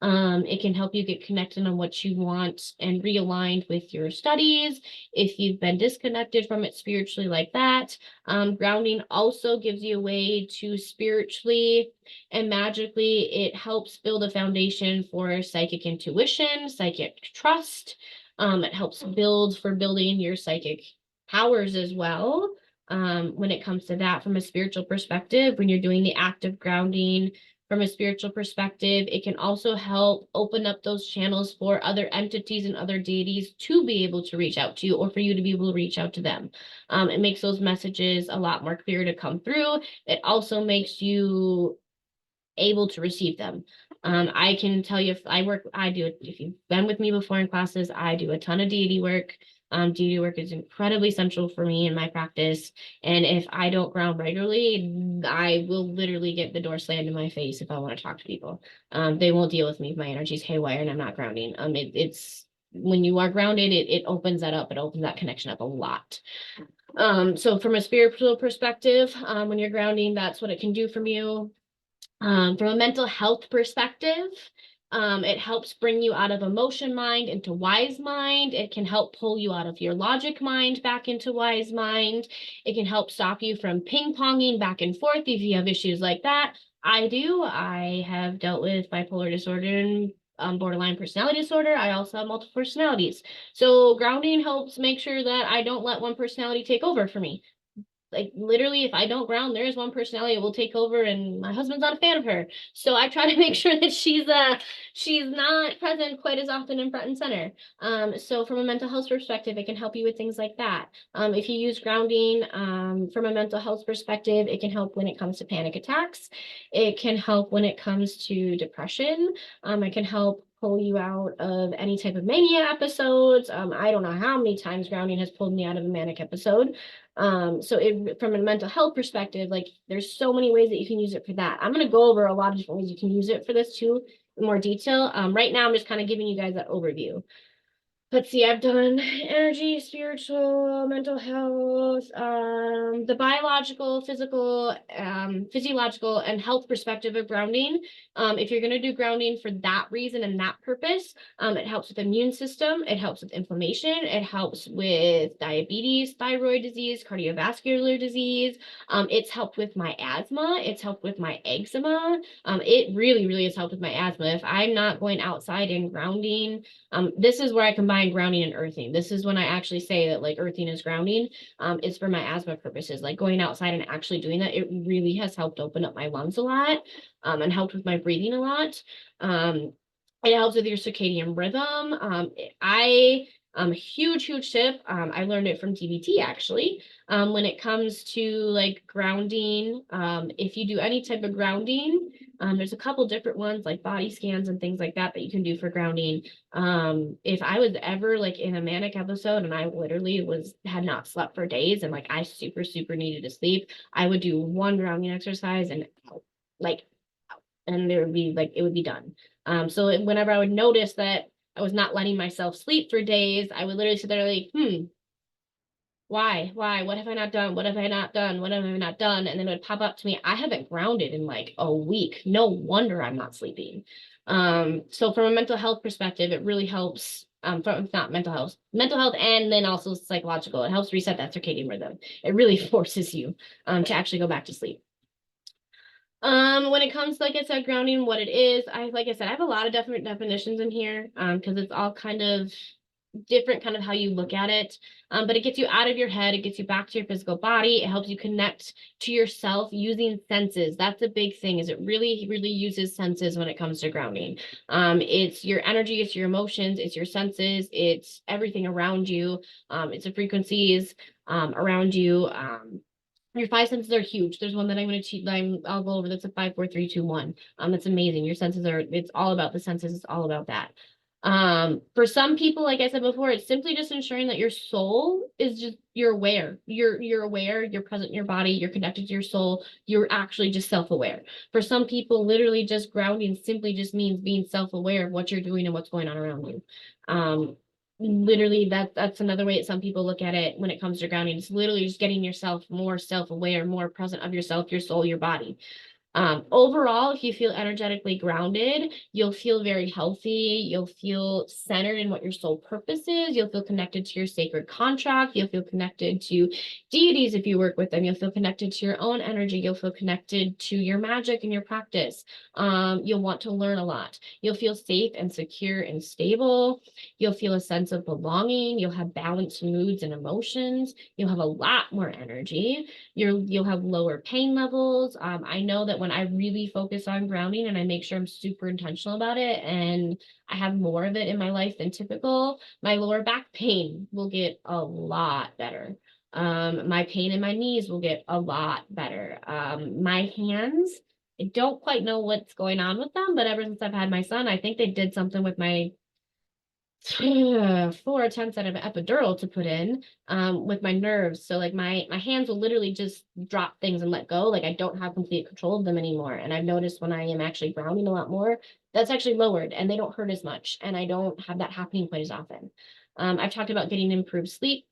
It can help you get connected on what you want and realigned with your studies. If you've been disconnected from it spiritually like that, grounding also gives you a way to spiritually and magically, it helps build a foundation for psychic intuition, psychic trust. It helps building your psychic powers as well. When it comes to that from a spiritual perspective, when you're doing the act of grounding, from a spiritual perspective, it can also help open up those channels for other entities and other deities to be able to reach out to you or for you to be able to reach out to them. It makes those messages a lot more clear to come through. It also makes you able to receive them. I can tell you if you've been with me before in classes, I do a ton of deity work. Deity work is incredibly central for me in my practice. And if I don't ground regularly, I will literally get the door slammed in my face if I want to talk to people. They won't deal with me if my energy's haywire and I'm not grounding. It's when you are grounded, it opens that up. It opens that connection up a lot. So from a spiritual perspective, when you're grounding, that's what it can do from you. From a mental health perspective, it helps bring you out of emotion mind into wise mind. It can help pull you out of your logic mind back into wise mind. It can help stop you from ping-ponging back and forth if you have issues like that. I do. I have dealt with bipolar disorder and borderline personality disorder. I also have multiple personalities. So grounding helps make sure that I don't let one personality take over for me. Like literally, if I don't ground, there is one personality that will take over, and my husband's not a fan of her. So I try to make sure that she's not present quite as often in front and center. So from a mental health perspective, it can help you with things like that. If you use grounding, from a mental health perspective, it can help when it comes to panic attacks. It can help when it comes to depression. It can help pull you out of any type of mania episodes. I don't know how many times grounding has pulled me out of a manic episode. From a mental health perspective, like there's so many ways that you can use it for that. I'm going to go over a lot of different ways you can use it for this too in more detail. Right now, I'm just kind of giving you guys that overview. Let's see, I've done energy, spiritual, mental health, the biological, physical, physiological, and health perspective of grounding. If you're going to do grounding for that reason and that purpose, it helps with immune system, it helps with inflammation, it helps with diabetes, thyroid disease, cardiovascular disease. It's helped with my asthma, it's helped with my eczema. It really, really has helped with my asthma. If I'm not going outside and grounding, this is where I combine grounding and earthing. This is when I actually say that like earthing is grounding. It's for my asthma purposes, like going outside and actually doing that. It really has helped open up my lungs a lot, and helped with my breathing a lot. It helps with your circadian rhythm. Huge tip. I learned it from DBT actually. When it comes to like grounding, if you do any type of grounding, there's a couple different ones like body scans and things like that that you can do for grounding. If I was ever like in a manic episode and I literally had not slept for days and like I super needed to sleep, I would do one grounding exercise and like, and there would be like, it would be done. So whenever I would notice that I was not letting myself sleep for days, I would literally sit there like, why? What have I not done? What have I not done? What have I not done? And then it would pop up to me, I haven't grounded in like a week. No wonder I'm not sleeping. So from a mental health perspective, it really helps. From not mental health, and then also psychological. It helps reset that circadian rhythm. It really forces you to actually go back to sleep. When it comes to, like I said, grounding, what it is, like I said, I have a lot of different definitions in here, because it's all kind of different kind of how you look at it. But it gets you out of your head, it gets you back to your physical body, it helps you connect to yourself using senses. That's a big thing, is it really uses senses when it comes to grounding. It's your energy, it's your emotions, it's your senses, it's everything around you, it's the frequencies around you. Your five senses are huge. There's one that I'm going to teach. I'll go over. That's a 5, 4, 3, 2, 1. That's amazing. Your senses are. It's all about the senses. It's all about that. For some people, like I said before, it's simply just ensuring that your soul is just, you're aware. You're aware. You're present in your body. You're connected to your soul. You're actually just self-aware. For some people, literally just grounding simply just means being self-aware of what you're doing and what's going on around you. Literally that's another way that some people look at it when it comes to grounding. It's literally just getting yourself more self-aware, more present of yourself, your soul, your body. Overall, if you feel energetically grounded, you'll feel very healthy. You'll feel centered in what your soul purpose is. You'll feel connected to your sacred contract. You'll feel connected to deities if you work with them. You'll feel connected to your own energy. You'll feel connected to your magic and your practice. You'll want to learn a lot. You'll feel safe and secure and stable. You'll feel a sense of belonging. You'll have balanced moods and emotions. You'll have a lot more energy. You'll have lower pain levels. I know that when I really focus on grounding and I make sure I'm super intentional about it and I have more of it in my life than typical, my lower back pain will get a lot better. My pain in my knees will get a lot better. My hands, I don't quite know what's going on with them, but ever since I've had my son, I think they did something with my 4 attempts at an epidural to put in with my nerves. So like my hands will literally just drop things and let go. Like I don't have complete control of them anymore. And I've noticed when I am actually grounding a lot more, that's actually lowered and they don't hurt as much. And I don't have that happening quite as often. I've talked about getting improved sleep.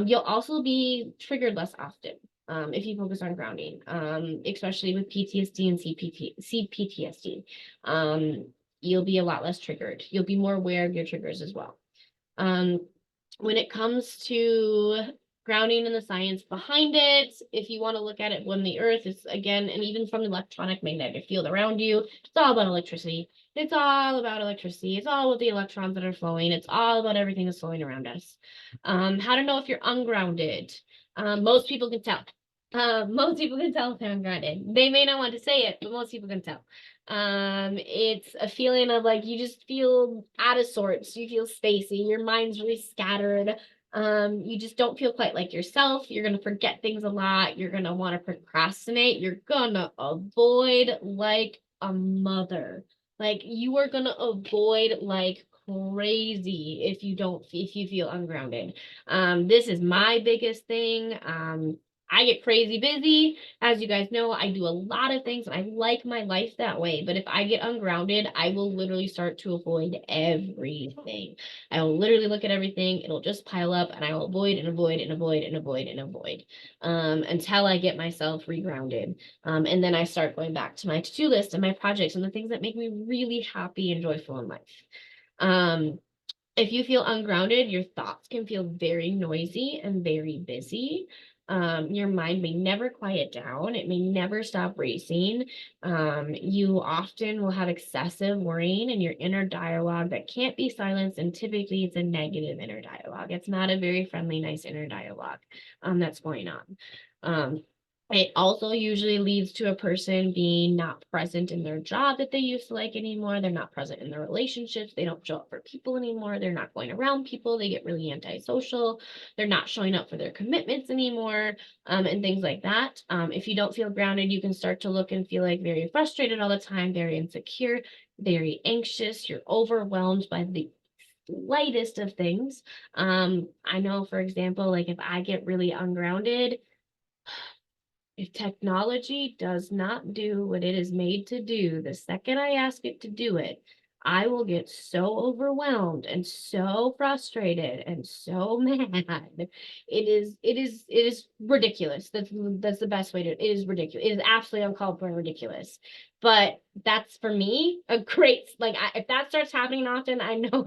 You'll also be triggered less often. If you focus on grounding, especially with PTSD and CPTSD. You'll be a lot less triggered. You'll be more aware of your triggers as well. Um, when it comes to grounding and the science behind it, if you want to look at it when the earth is again, and even from the electronic magnetic field around you, it's all about electricity. It's all about electricity. It's all with the electrons that are flowing. It's all about everything that's flowing around us. How to know if you're ungrounded. Most people can tell. Most people can tell if they're ungrounded. They may not want to say it, but most people can tell. It's a feeling of like you just feel out of sorts, you feel spacey, your mind's really scattered. You just don't feel quite like yourself. You're gonna forget things a lot, you're gonna want to procrastinate, you're gonna avoid like a mother. Like you are gonna avoid like crazy if you feel ungrounded. This is my biggest thing. I get crazy busy. As you guys know, I do a lot of things and I like my life that way. But if I get ungrounded, I will literally start to avoid everything. I will literally look at everything. It'll just pile up and I will avoid and avoid and avoid and avoid and avoid until I get myself regrounded. And then I start going back to my to-do list and my projects and the things that make me really happy and joyful in life. Um, if you feel ungrounded, your thoughts can feel very noisy and very busy. Your mind may never quiet down. It may never stop racing. You often will have excessive worrying in your inner dialogue that can't be silenced. And typically it's a negative inner dialogue. It's not a very friendly, nice inner dialogue that's going on. It also usually leads to a person being not present in their job that they used to like anymore. They're not present in their relationships. They don't show up for people anymore. They're not going around people. They get really antisocial. They're not showing up for their commitments anymore, and things like that. If you don't feel grounded, you can start to look and feel like very frustrated all the time, very insecure, very anxious. You're overwhelmed by the lightest of things. I know, for example, like if I get really ungrounded, if technology does not do what it is made to do, the second I ask it to do it, I will get so overwhelmed and so frustrated and so mad. It is ridiculous. That's the best way to, it is ridiculous. It is absolutely uncalled for and ridiculous. But that's for me a great, like if that starts happening often, I know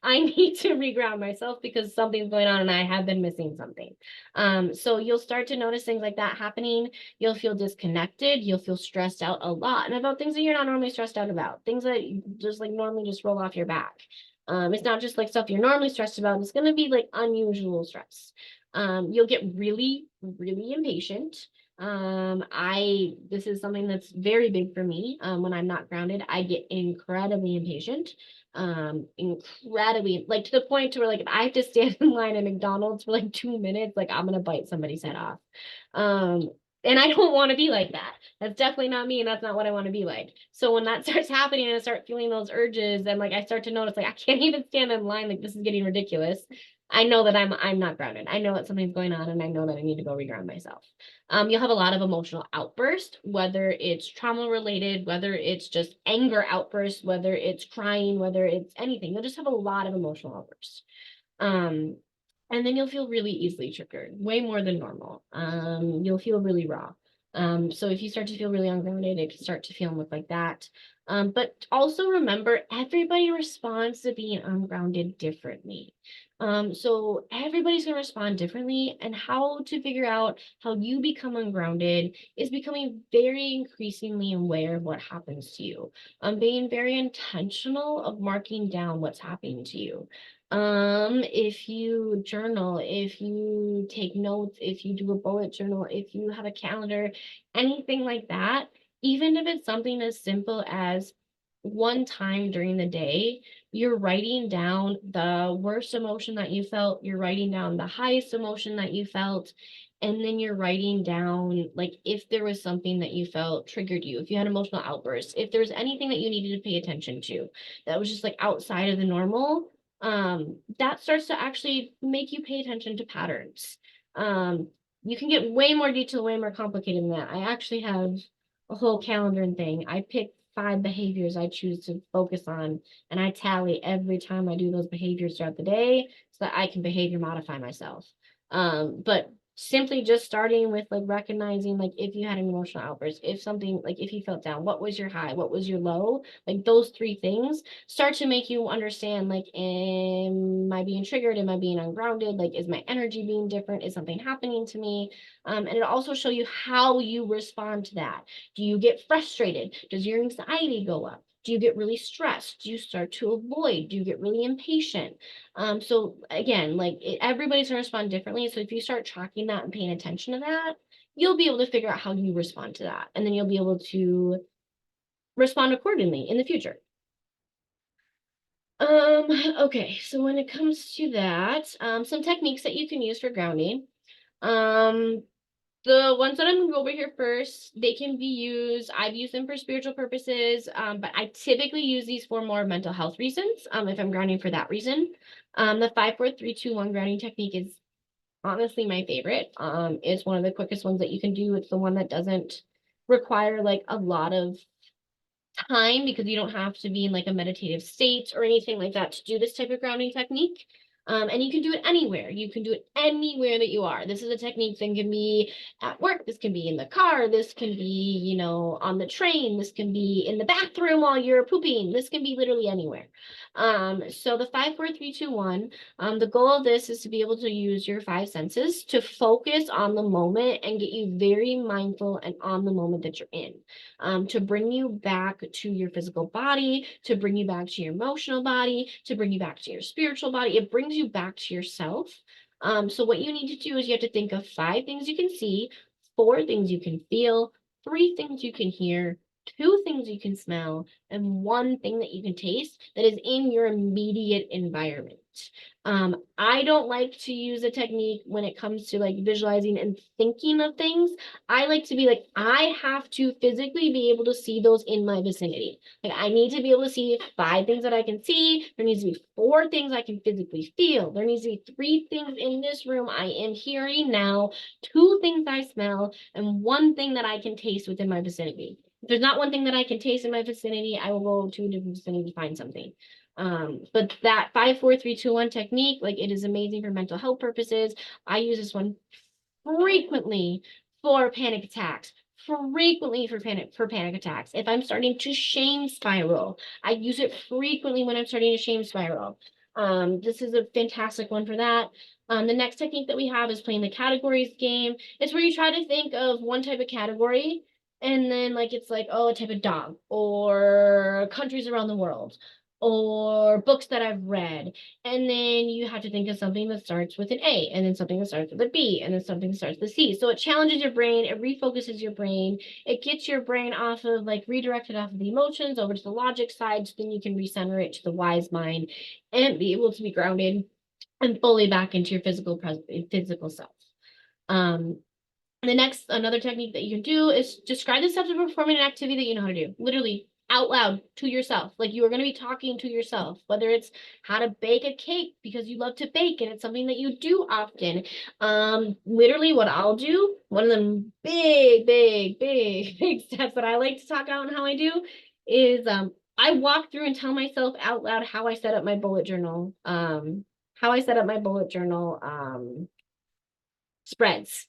I need to reground myself because something's going on and I have been missing something. So you'll start to notice things like that happening. You'll feel disconnected. You'll feel stressed out a lot and about things that you're not normally stressed out about, things that you just like normally just roll off your back. It's not just like stuff you're normally stressed about. It's going to be like unusual stress. You'll get really, really impatient. This is something that's very big for me. When I'm not grounded, I get incredibly impatient, incredibly, like to the point to where like if I have to stand in line at McDonald's for like 2 minutes, like I'm gonna bite somebody's head off. um and I don't want to be like that. That's definitely not me, and that's not what I want to be like. So when that starts happening and I start feeling those urges and like I start to notice like I can't even stand in line, like this is getting ridiculous, I know that I'm not grounded. I know that something's going on and I know that I need to go reground myself. You'll have a lot of emotional outbursts, whether it's trauma related, whether it's just anger outbursts, whether it's crying, whether it's anything. You'll just have a lot of emotional outbursts. Um, and then you'll feel really easily triggered, way more than normal. You'll feel really raw. So if you start to feel really ungrounded, it can start to feel and look like that. But also remember, everybody responds to being ungrounded differently. So everybody's going to respond differently, and how to figure out how you become ungrounded is becoming very increasingly aware of what happens to you. Being very intentional of marking down what's happening to you. If you journal, if you take notes, if you do a bullet journal, if you have a calendar, anything like that, even if it's something as simple as one time during the day, you're writing down the worst emotion that you felt, you're writing down the highest emotion that you felt, and then you're writing down like if there was something that you felt triggered you, if you had emotional outbursts, if there's anything that you needed to pay attention to that was just like outside of the normal, that starts to actually make you pay attention to patterns. You can get way more detailed, way more complicated than that. I actually have a whole calendar and thing. I pick 5 behaviors I choose to focus on, and I tally every time I do those behaviors throughout the day so that I can behavior modify myself. But simply just starting with like recognizing like if you had an emotional outburst, if something like if you felt down, what was your high, what was your low, like those 3 things start to make you understand like, am I being triggered, am I being ungrounded, like is my energy being different, is something happening to me? And it'll also show you how you respond to that. Do you get frustrated? Does your anxiety go up? Do you get really stressed? Do you start to avoid? Do you get really impatient? So again, like everybody's gonna respond differently. So if you start tracking that and paying attention to that, you'll be able to figure out how you respond to that. And then you'll be able to respond accordingly in the future. Okay, so when it comes to that, some techniques that you can use for grounding. Um, the ones that I'm gonna go over here first, they can be used, I've used them for spiritual purposes, but I typically use these for more mental health reasons, if I'm grounding for that reason. The 5, 4, 3, 2, 1 grounding technique is honestly my favorite. It's one of the quickest ones that you can do. It's the one that doesn't require like a lot of time because you don't have to be in like a meditative state or anything like that to do this type of grounding technique. And you can do it anywhere. You can do it anywhere that you are. This is a technique that can be at work. This can be in the car. This can be, on the train. This can be in the bathroom while you're pooping. This can be literally anywhere. So the 5, 4, 3, 2, 1. The goal of this is to be able to use your 5 senses to focus on the moment and get you very mindful and on the moment that you're in, to bring you back to your physical body, to bring you back to your emotional body, to bring you back to your spiritual body. It brings you back to yourself. So what you need to do is you have to think of 5 things you can see, 4 things you can feel, 3 things you can hear, 2 things you can smell, and 1 thing that you can taste that is in your immediate environment. I don't like to use a technique when it comes to like visualizing and thinking of things. I like to be like, I have to physically be able to see those in my vicinity. Like, I need to be able to see 5 things that I can see. There needs to be 4 things I can physically feel. There needs to be 3 things in this room I am hearing now, 2 things I smell, and 1 thing that I can taste within my vicinity. If there's not 1 thing that I can taste in my vicinity, I will go to a different vicinity to find something. But that 5, 4, 3, 2, 1 technique, like it is amazing for mental health purposes. I use this one frequently for panic attacks, frequently for panic attacks. If I'm starting to shame spiral, I use it frequently when I'm starting to shame spiral. This is a fantastic one for that. The next technique that we have is playing the categories game. It's where you try to think of one type of category, and then like it's like, oh, a type of dog or countries around the world or books that I've read. And then you have to think of something that starts with an A, and then something that starts with a B, and then something that starts with a C. So it challenges your brain, it refocuses your brain, it gets your brain off of like redirected off of the emotions over to the logic side, so then you can recenter it to the wise mind and be able to be grounded and fully back into your physical self. Um, another technique that you can do is describe the steps of performing an activity that you know how to do, literally out loud to yourself. Like you are going to be talking to yourself, whether it's how to bake a cake because you love to bake and it's something that you do often. Literally what I'll do, one of the big steps that I like to talk out on how I do is, I walk through and tell myself out loud how I set up my bullet journal, spreads,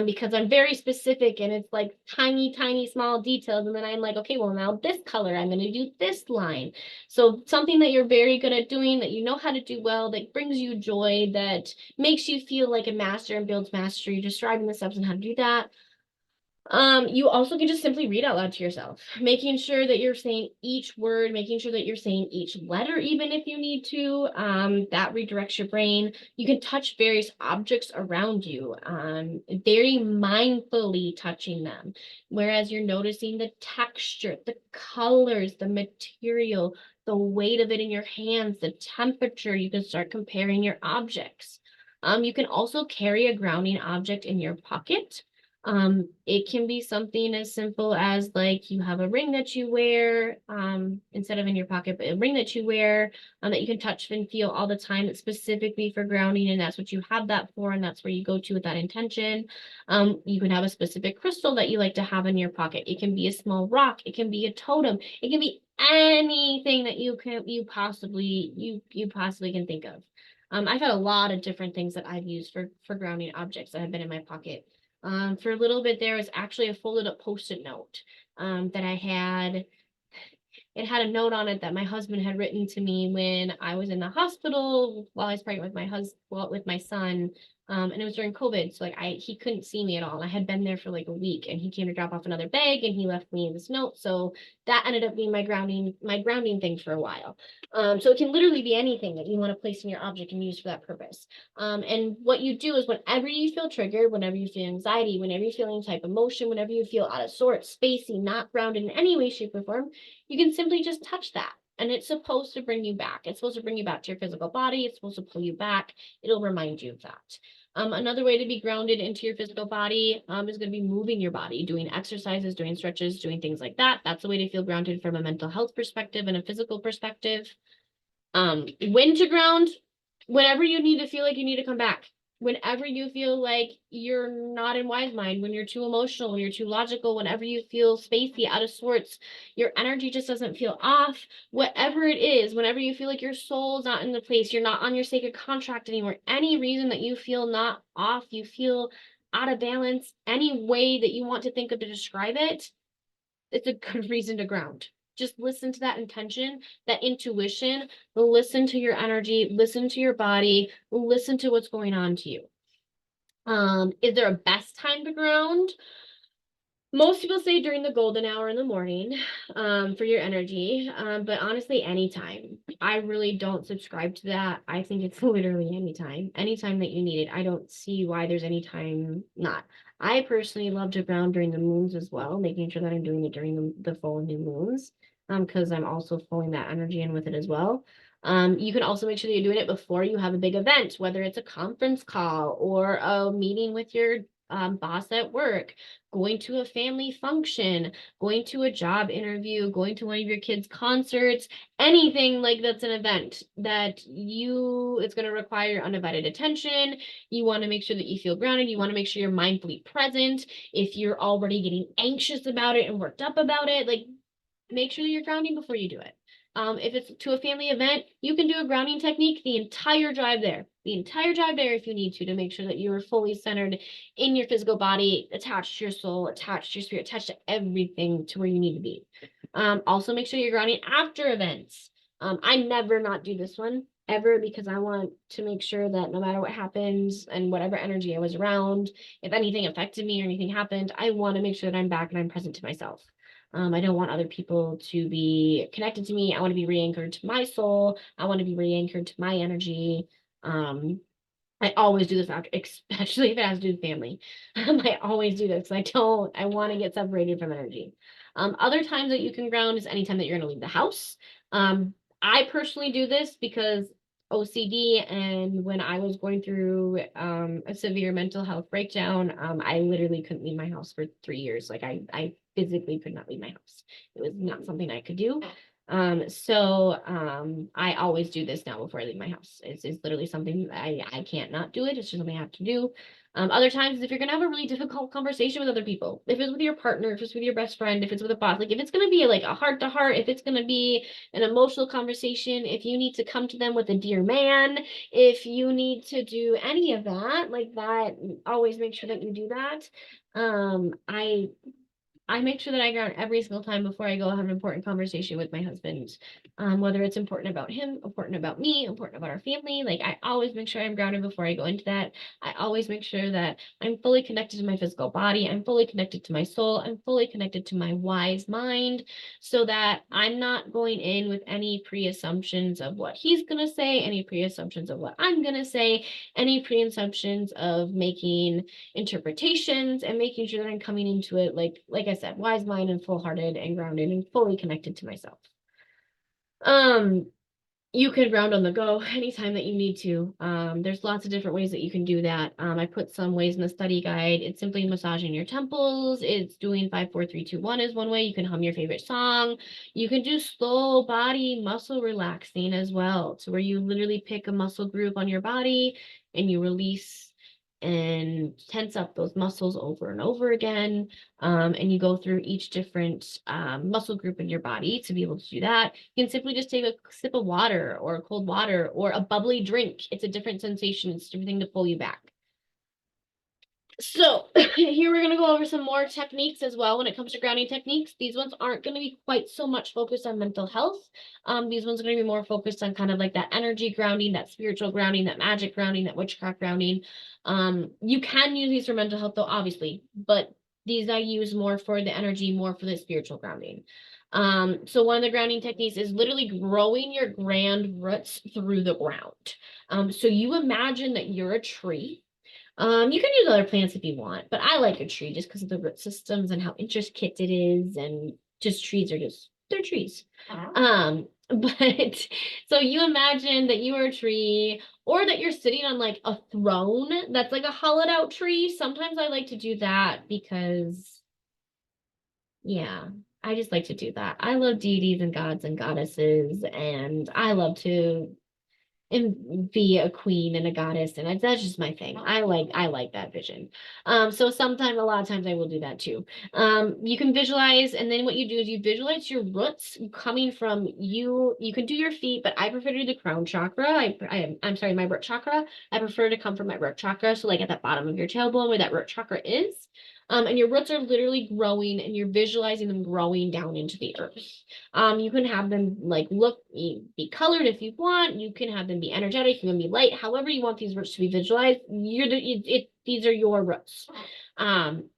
because I'm very specific and it's like tiny small details, and then I'm like, okay, well, now this color, I'm going to do this line. So something that you're very good at doing, that you know how to do well, that brings you joy, that makes you feel like a master and builds mastery, describing the steps and how to do that. You also can just simply read out loud to yourself, making sure that you're saying each word, making sure that you're saying each letter, even if you need to. That redirects your brain. You can touch various objects around you, very mindfully touching them, whereas you're noticing the texture, the colors, the material, the weight of it in your hands, the temperature. You can start comparing your objects. You can also carry a grounding object in your pocket. It can be something as simple as like you have a ring that you wear, instead of in your pocket, but a ring that you wear, that you can touch and feel all the time. It's specifically for grounding, and that's what you have that for, and that's where you go to with that intention. You can have a specific crystal that you like to have in your pocket. It can be a small rock, it can be a totem, it can be anything that you possibly can think of. I've had a lot of different things that I've used for grounding objects that have been in my pocket. For a little bit, there was actually a folded up post-it note that I had. It had a note on it that my husband had written to me when I was in the hospital while I was pregnant with with my son. And it was during COVID, so like he couldn't see me at all. And I had been there for like a week, and he came to drop off another bag, and he left me this note. So that ended up being my grounding thing for a while. So it can literally be anything that you want to place in your object and use for that purpose. And what you do is whenever you feel triggered, whenever you feel anxiety, whenever you feel any type of emotion, whenever you feel out of sorts, spacey, not grounded in any way, shape, or form, you can simply just touch that. And it's supposed to bring you back. It's supposed to bring you back to your physical body. It's supposed to pull you back. It'll remind you of that. Another way to be grounded into your physical body is going to be moving your body, doing exercises, doing stretches, doing things like that. That's a way to feel grounded from a mental health perspective and a physical perspective. When to ground, whenever you need to feel like you need to come back. Whenever you feel like you're not in wise mind, when you're too emotional, when you're too logical, whenever you feel spacey, out of sorts, your energy just doesn't feel off, whatever it is, whenever you feel like your soul's not in the place, you're not on your sacred contract anymore, any reason that you feel not off, you feel out of balance, any way that you want to think of to describe it, it's a good reason to ground. Just listen to that intention, that intuition, listen to your energy, listen to your body, listen to what's going on to you. Is there a best time to ground? Most people say during the golden hour in the morning, for your energy, but honestly, anytime. I really don't subscribe to that. I think it's literally anytime that you need it. I don't see why there's any time not. I personally love to ground during the moons as well, making sure that I'm doing it during the full and new moons, because I'm also pulling that energy in with it as well. You can also make sure that you're doing it before you have a big event, whether it's a conference call or a meeting with your boss at work, going to a family function, going to a job interview, going to one of your kids' concerts, anything like that's an event that it's going to require your undivided attention. You want to make sure that you feel grounded. You want to make sure you're mindfully present. If you're already getting anxious about it and worked up about it, like make sure that you're grounding before you do it. If it's to a family event, you can do a grounding technique the entire drive there. The entire drive there if you need to make sure that you are fully centered in your physical body, attached to your soul, attached to your spirit, attached to everything to where you need to be. Also make sure you're grounding after events. I never not do this one ever because I want to make sure that no matter what happens and whatever energy I was around, if anything affected me or anything happened, I want to make sure that I'm back and I'm present to myself. I don't want other people to be connected to me. I want to be re-anchored to my soul. I want to be re-anchored to my energy. I always do this after, especially if it has to do with family. I always do this. I want to get separated from energy. Other times that you can ground is anytime that you're going to leave the house. I personally do this because OCD, and when I was going through a severe mental health breakdown, I literally couldn't leave my house for 3 years. Like I physically could not leave my house. It was not something I could do. I always do this now before I leave my house. It's literally something I can't not do it. It's just something I have to do. Other times, if you're gonna have a really difficult conversation with other people, if it's with your partner, if it's with your best friend, if it's with a boss, like if it's gonna be like a heart to heart, if it's gonna be an emotional conversation, if you need to come to them with a dear man, if you need to do any of that, like that, always make sure that you do that. I make sure that I ground every single time before I go have an important conversation with my husband. Whether it's important about him, important about me, important about our family. Like I always make sure I'm grounded before I go into that. I always make sure that I'm fully connected to my physical body. I'm fully connected to my soul. I'm fully connected to my wise mind so that I'm not going in with any pre-assumptions of what he's going to say, any pre-assumptions of what I'm going to say, any pre-assumptions of making interpretations and making sure that I'm coming into it like I said, wise mind and full-hearted and grounded and fully connected to myself. You can ground on the go anytime that you need to. There's lots of different ways that you can do that. I put some ways in the study guide. It's simply massaging your temples. It's doing 5, 4, 3, 2, 1 is one way. You can hum your favorite song. You can do slow body muscle relaxing as well, to where you literally pick a muscle group on your body and you release and tense up those muscles over and over again. And you go through each different muscle group in your body to be able to do that. You can simply just take a sip of water or a cold water or a bubbly drink. It's a different sensation. It's everything to pull you back. So here we're going to go over some more techniques as well when it comes to grounding techniques. These ones aren't going to be quite so much focused on mental health. These ones are going to be more focused on kind of like that energy grounding, that spiritual grounding, that magic grounding, that witchcraft grounding. You can use these for mental health though, obviously, but these I use more for the energy, more for the spiritual grounding. So one of the grounding techniques is literally growing your grand roots through the ground. So you imagine that you're a tree. You can use other plants if you want, but I like a tree just because of the root systems and how intricate it is, and just trees are they're trees. But so you imagine that you are a tree, or that you're sitting on like a throne that's like a hollowed out tree. Sometimes I like to do that because, yeah, I just like to do that. I love deities and gods and goddesses, and I love to be a queen and a goddess, and that's just my thing. I like that vision. So sometimes, a lot of times I will do that too. You can visualize, and then what you do is you visualize your roots coming from you. You can do your feet, but I prefer to do the crown chakra. I'm sorry, my root chakra. I prefer to come from my root chakra, so like at the bottom of your tailbone where that root chakra is. And your roots are literally growing, and you're visualizing them growing down into the earth. You can have them like be colored if you want. You can have them be energetic. You can be light. However you want these roots to be visualized. These are your roots.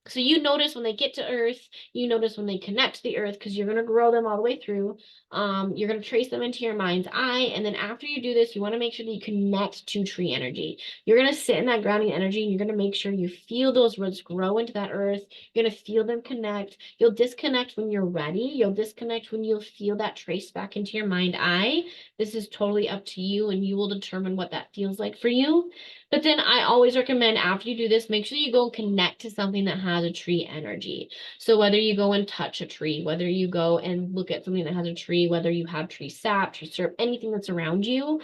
So you notice when they get to earth. You notice when they connect to the earth, because you're gonna grow them all the way through. You're gonna trace them into your mind's eye, and then after you do this, you want to make sure that you connect to tree energy. You're gonna sit in that grounding energy, and you're gonna make sure you feel those roots grow into that earth. You're gonna feel them connect. You'll disconnect when you're ready. You'll disconnect when you'll feel that trace back into your mind eye. This is totally up to you, and you will determine what that feels like for you. But then I always recommend, after you do this, make sure you go and connect to something that has a tree energy. So whether you go and touch a tree, whether you go and look at something that has a tree, whether you have tree sap, tree syrup, anything that's around you.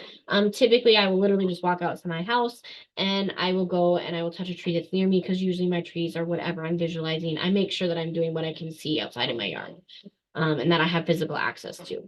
Typically I will literally just walk out to my house, and I will go and I will touch a tree that's near me, because usually my trees are whatever I'm visualizing. I make sure that I'm doing what I can see outside of my yard, and that I have physical access to.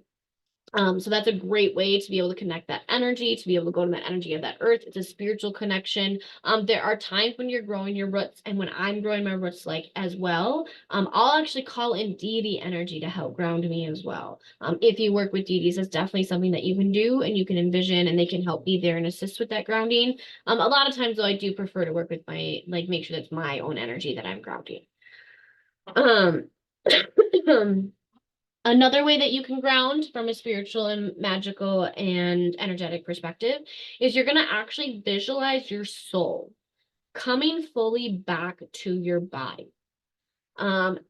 So that's a great way to be able to connect that energy, to be able to go to that energy of that earth. It's a spiritual connection. There are times when you're growing your roots, and when I'm growing my roots like as well, I'll actually call in deity energy to help ground me as well. If you work with deities, that's definitely something that you can do and you can envision, and they can help be there and assist with that grounding. A lot of times though, I do prefer to work with make sure that's my own energy that I'm grounding. Um, Another way that you can ground from a spiritual and magical and energetic perspective is you're going to actually visualize your soul coming fully back to your body.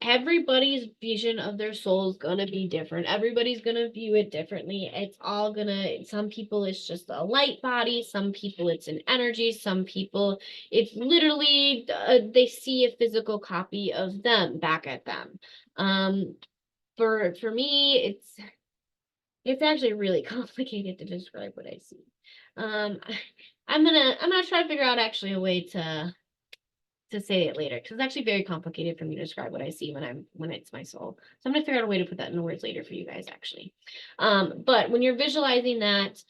Everybody's vision of their soul is going to be different. Everybody's going to view it differently. It's all going to, some people it's just a light body. Some people it's an energy. Some people it's literally, they see a physical copy of them back at them. For me, it's actually really complicated to describe what I see. Um, I'm gonna try to figure out actually a way to say it later, because it's actually very complicated for me to describe what I see when it's my soul. So I'm gonna figure out a way to put that in words later for you guys actually. But when you're visualizing that,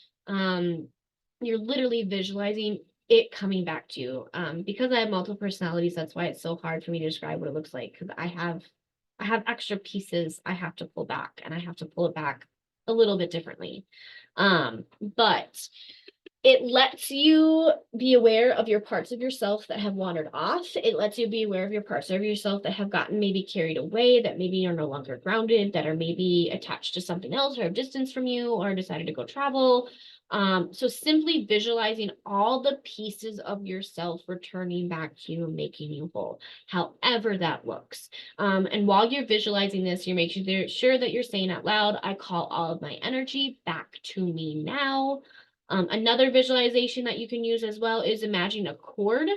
you're literally visualizing it coming back to you. Because I have multiple personalities, that's why it's so hard for me to describe what it looks like, because I have extra pieces I have to pull back, and I have to pull it back a little bit differently. But It lets you be aware of your parts of yourself that have wandered off. It lets you be aware of your parts of yourself that have gotten maybe carried away, that maybe are no longer grounded, that are maybe attached to something else or have distance from you or decided to go travel. So simply visualizing all the pieces of yourself returning back to you and making you whole, however that looks. And while you're visualizing this, you're making sure that you're saying out loud, I call all of my energy back to me now. Another visualization that you can use as well is imagine a cord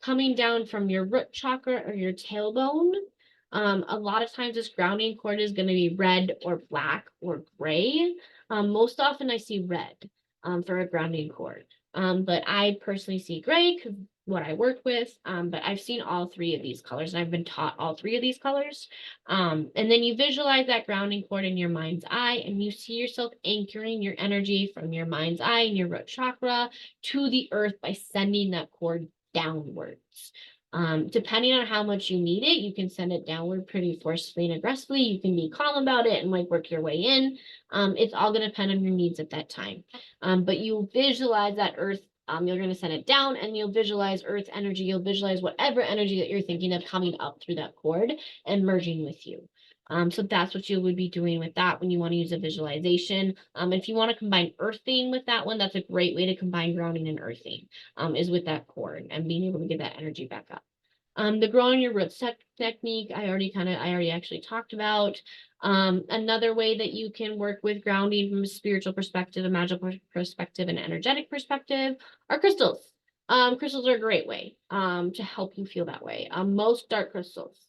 coming down from your root chakra or your tailbone. A lot of times this grounding cord is going to be red or black or gray. Most often I see red for a grounding cord. But I personally see gray because what I work with. But I've seen all three of these colors and I've been taught all three of these colors. And then you visualize that grounding cord in your mind's eye and you see yourself anchoring your energy from your mind's eye and your root chakra to the earth by sending that cord downwards. Depending on how much you need it, you can send it downward pretty forcefully and aggressively. You can be calm about it and like work your way in. It's all going to depend on your needs at that time. But you visualize that earth. You're going to send it down and you'll visualize earth energy. You'll visualize whatever energy that you're thinking of coming up through that cord and merging with you. So that's what you would be doing with that when you want to use a visualization. If you want to combine earthing with that one, that's a great way to combine grounding and earthing, is with that cord and being able to get that energy back up. The growing your roots technique, I already actually talked about. Another way that you can work with grounding from a spiritual perspective, a magical perspective, and energetic perspective are crystals. Crystals are a great way to help you feel that way. Most dark crystals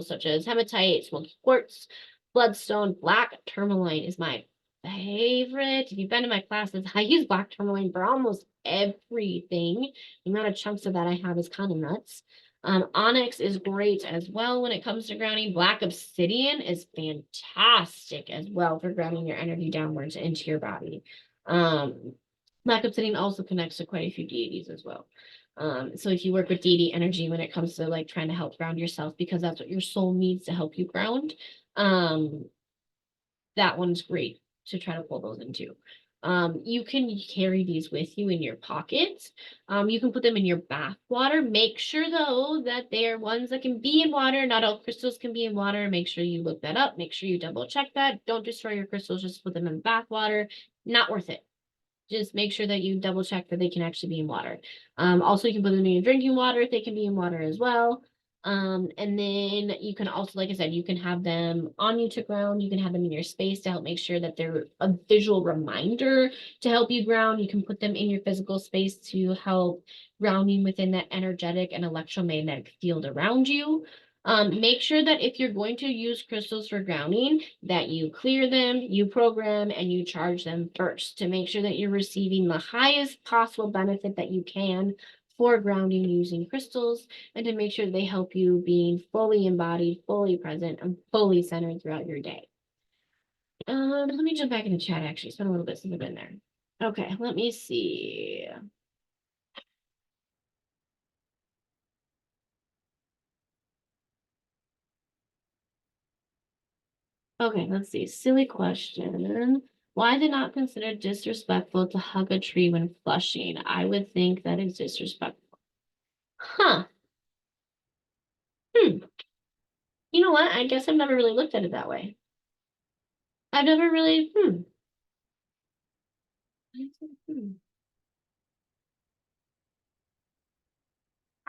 such as hematite, smoky quartz, bloodstone, black tourmaline is my favorite. If you've been to my classes, I use black tourmaline for almost everything. The amount of chunks of that I have is kind of nuts. Onyx is great as well when it comes to grounding. Black obsidian is fantastic as well for grounding your energy downwards into your body. Black obsidian also connects to quite a few deities as well. So if you work with deity energy when it comes to like trying to help ground yourself, because that's what your soul needs to help you ground, that one's great to try to pull those into. You can carry these with you in your pockets. You can put them in your bath water. Make sure though that they are ones that can be in water. Not all crystals can be in water. Make sure you look that up. Make sure you double check that. Don't destroy your crystals. Just put them in bath water. Not worth it. Just make sure that you double check that they can actually be in water. Also, you can put them in your drinking water if they can be in water as well. And then you can also, like I said, you can have them on you to ground. You can have them in your space to help make sure that they're a visual reminder to help you ground. You can put them in your physical space to help grounding within that energetic and electromagnetic field around you. Make sure that if you're going to use crystals for grounding, that you clear them, you program, and you charge them first to make sure that you're receiving the highest possible benefit that you can for grounding using crystals, and to make sure they help you being fully embodied, fully present, and fully centered throughout your day. Let me jump back into chat, actually. It's been a little bit since I've been there. Okay, let me see. Okay, let's see. Silly question. Why is it not considered disrespectful to hug a tree when flushing? I would think that is disrespectful. Huh. Hmm. You know what? I guess I've never really looked at it that way. I've never really, hmm.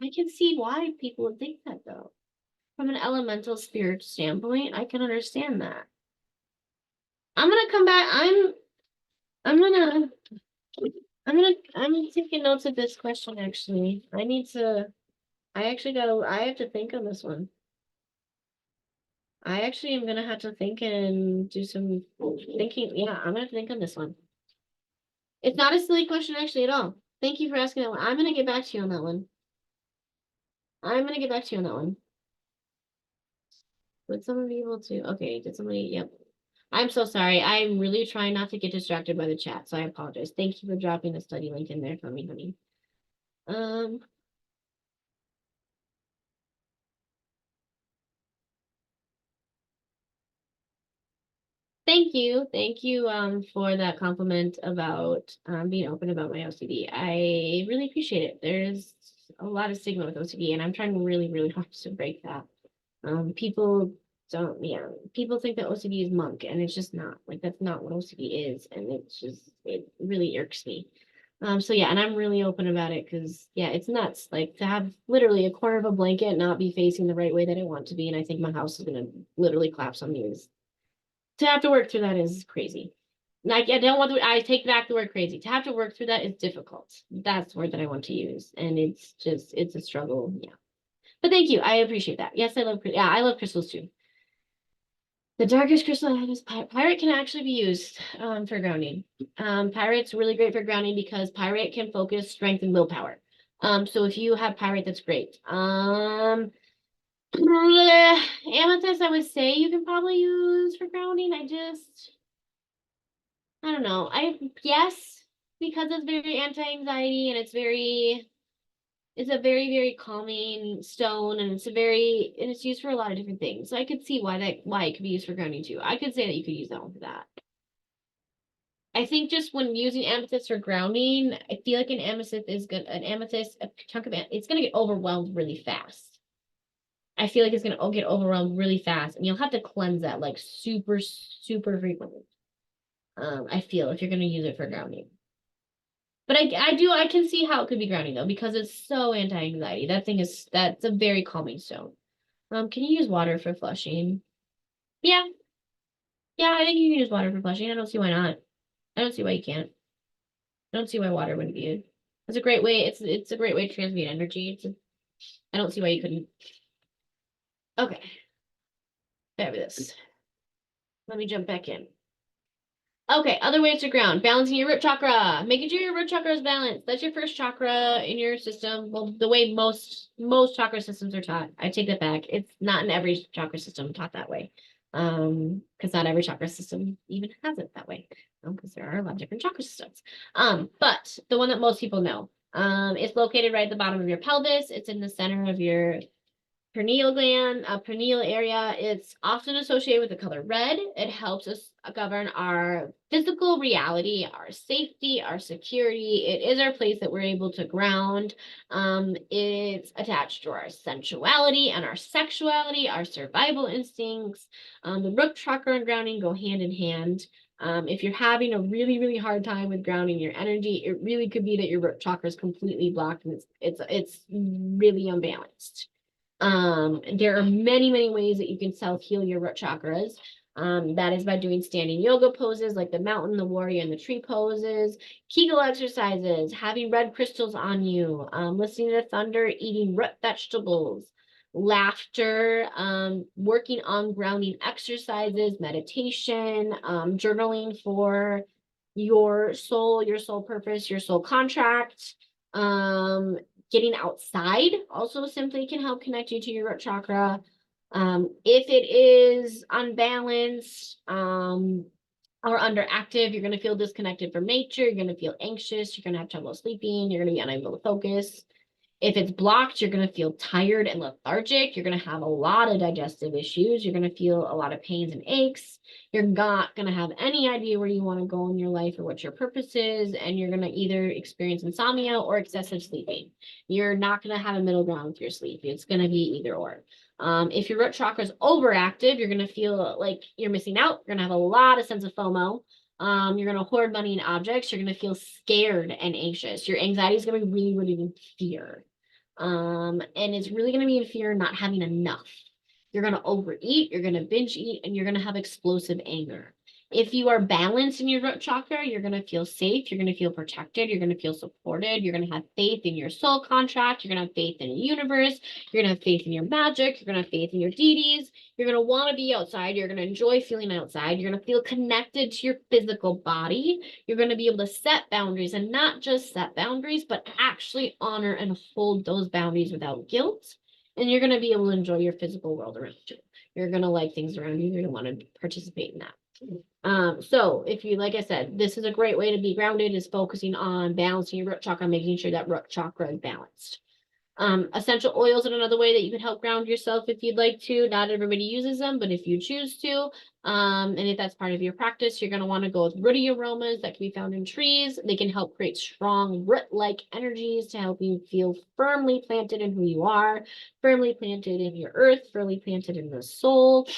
I can see why people would think that though. From an elemental spirit standpoint, I can understand that. I'm gonna come back. I'm gonna I'm taking notes of this question actually. I have to think on this one. I actually am gonna have to think and do some thinking. Yeah, I'm gonna have to think on this one. It's not a silly question actually at all. Thank you for asking that one. I'm gonna get back to you on that one. I'm gonna get back to you on that one. Would someone be able to? Okay, did somebody? Yep. I'm so sorry. I'm really trying not to get distracted by the chat, so I apologize. Thank you for dropping the study link in there for me, honey. Um, Thank you. Thank you for that compliment about being open about my OCD. I really appreciate it. There's a lot of stigma with OCD, and I'm trying really, really hard to break that. People don't, yeah, people think that OCD is monk, and it's just not. Like, that's not what OCD is, and it really irks me. So yeah, and I'm really open about it because yeah, it's nuts. Like to have literally a corner of a blanket not be facing the right way that I want to be, and I think my house is gonna literally collapse on me. Is to have to work through that is crazy. Like I don't want to. I take back the word crazy. To have to work through that is difficult. That's the word that I want to use, and it's a struggle. Yeah, but thank you. I appreciate that. Yes, I love. Yeah, I love crystals too. The darkest crystal I have is pyrite can actually be used for grounding. Pyrite's really great for grounding because pyrite can focus strength and willpower. So if you have pyrite, that's great. Amethyst, I would say you can probably use for grounding. I don't know. Yes, because it's very anti-anxiety and it's a very, very calming stone and and it's used for a lot of different things. So I could see why it could be used for grounding too. I could say that you could use that one for that. I think just when using amethyst for grounding, I feel like an amethyst, a chunk of it, it's gonna get overwhelmed really fast. I feel like it's gonna get overwhelmed really fast, and you'll have to cleanse that like super, super frequently. I feel if you're gonna use it for grounding. But I can see how it could be grounding though, because it's so anti-anxiety. That's a very calming stone. Can you use water for flushing? Yeah, yeah, I think you can use water for flushing. I don't see why not. I don't see why you can't. I don't see why water wouldn't be used. It's a great way. It's a great way to transmute energy. I don't see why you couldn't. Okay, fabulous. Let me jump back in. Okay, other ways to ground. Balancing your root chakra. Making sure your root chakra is balanced. That's your first chakra in your system. Well, the way most chakra systems are taught. I take that back. It's not in every chakra system taught that way. Because not every chakra system even has it that way. Because there are a lot of different chakra systems. But the one that most people know. It's located right at the bottom of your pelvis. It's in the center of your pineal gland, pineal area. It's often associated with the color red. It helps us govern our physical reality, our safety, our security. It is our place that we're able to ground. It's attached to our sensuality and our sexuality, our survival instincts. The root chakra and grounding go hand in hand. If you're having a really, really hard time with grounding your energy, it really could be that your root chakra is completely blocked and it's really unbalanced. There are many, many ways that you can self-heal your root chakras. That is by doing standing yoga poses like the mountain, the warrior, and the tree poses, Kegel exercises, having red crystals on you, listening to thunder, eating root vegetables, laughter, working on grounding exercises, meditation, journaling for your soul purpose, your soul contract. Getting outside also simply can help connect you to your root chakra. If it is unbalanced or underactive, you're going to feel disconnected from nature. You're going to feel anxious. You're going to have trouble sleeping. You're going to be unable to focus. If it's blocked, you're going to feel tired and lethargic. You're going to have a lot of digestive issues. You're going to feel a lot of pains and aches. You're not going to have any idea where you want to go in your life or what your purpose is. And you're going to either experience insomnia or excessive sleeping. You're not going to have a middle ground with your sleep. It's going to be either or. If your root chakra is overactive, you're going to feel like you're missing out. You're going to have a lot of sense of FOMO. You're going to hoard money and objects. You're going to feel scared and anxious. Your anxiety is going to be really rooted in fear. And it's really going to be in fear of not having enough. You're going to overeat, you're going to binge eat, and you're going to have explosive anger. If you are balanced in your root chakra, you're going to feel safe, you're going to feel protected, you're going to feel supported, you're going to have faith in your soul contract, you're going to have faith in the universe, you're going to have faith in your magic, you're going to have faith in your deities, you're going to want to be outside, you're going to enjoy feeling outside, you're going to feel connected to your physical body, you're going to be able to set boundaries and not just set boundaries, but actually honor and hold those boundaries without guilt. And you're going to be able to enjoy your physical world around you. You're going to like things around you. You're going to want to participate in that. So if you, like I said, this is a great way to be grounded is focusing on balancing your root chakra, making sure that root chakra is balanced. Essential oils are another way that you can help ground yourself if you'd like to. Not everybody uses them, but if you choose to, and if that's part of your practice, you're going to want to go with woody aromas that can be found in trees. They can help create strong root-like energies to help you feel firmly planted in who you are, firmly planted in your earth, firmly planted in the soul.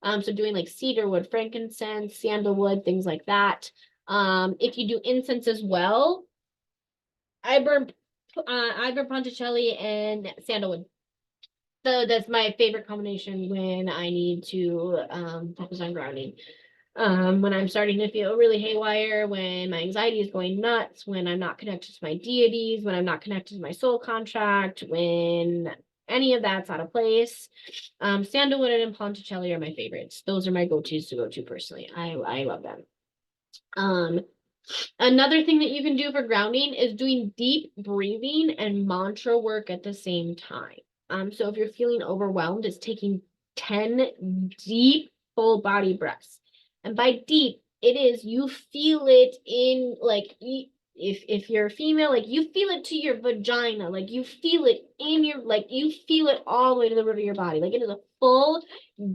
So doing like cedarwood, frankincense, sandalwood, things like that. If you do incense as well, I burn Ponticelli and sandalwood. So that's my favorite combination when I need to focus on grounding. When I'm starting to feel really haywire, when my anxiety is going nuts, when I'm not connected to my deities, when I'm not connected to my soul contract, when any of that's out of place. Sandalwood and Ponticelli are my favorites. Those are my go-tos to go to personally. I love them. Another thing that you can do for grounding is doing deep breathing and mantra work at the same time. So if you're feeling overwhelmed, it's taking 10 deep full body breaths. And by deep, it is you feel it in like if you're a female, like you feel it to your vagina, like you feel it in your like you feel it all the way to the root of your body. Like it is a full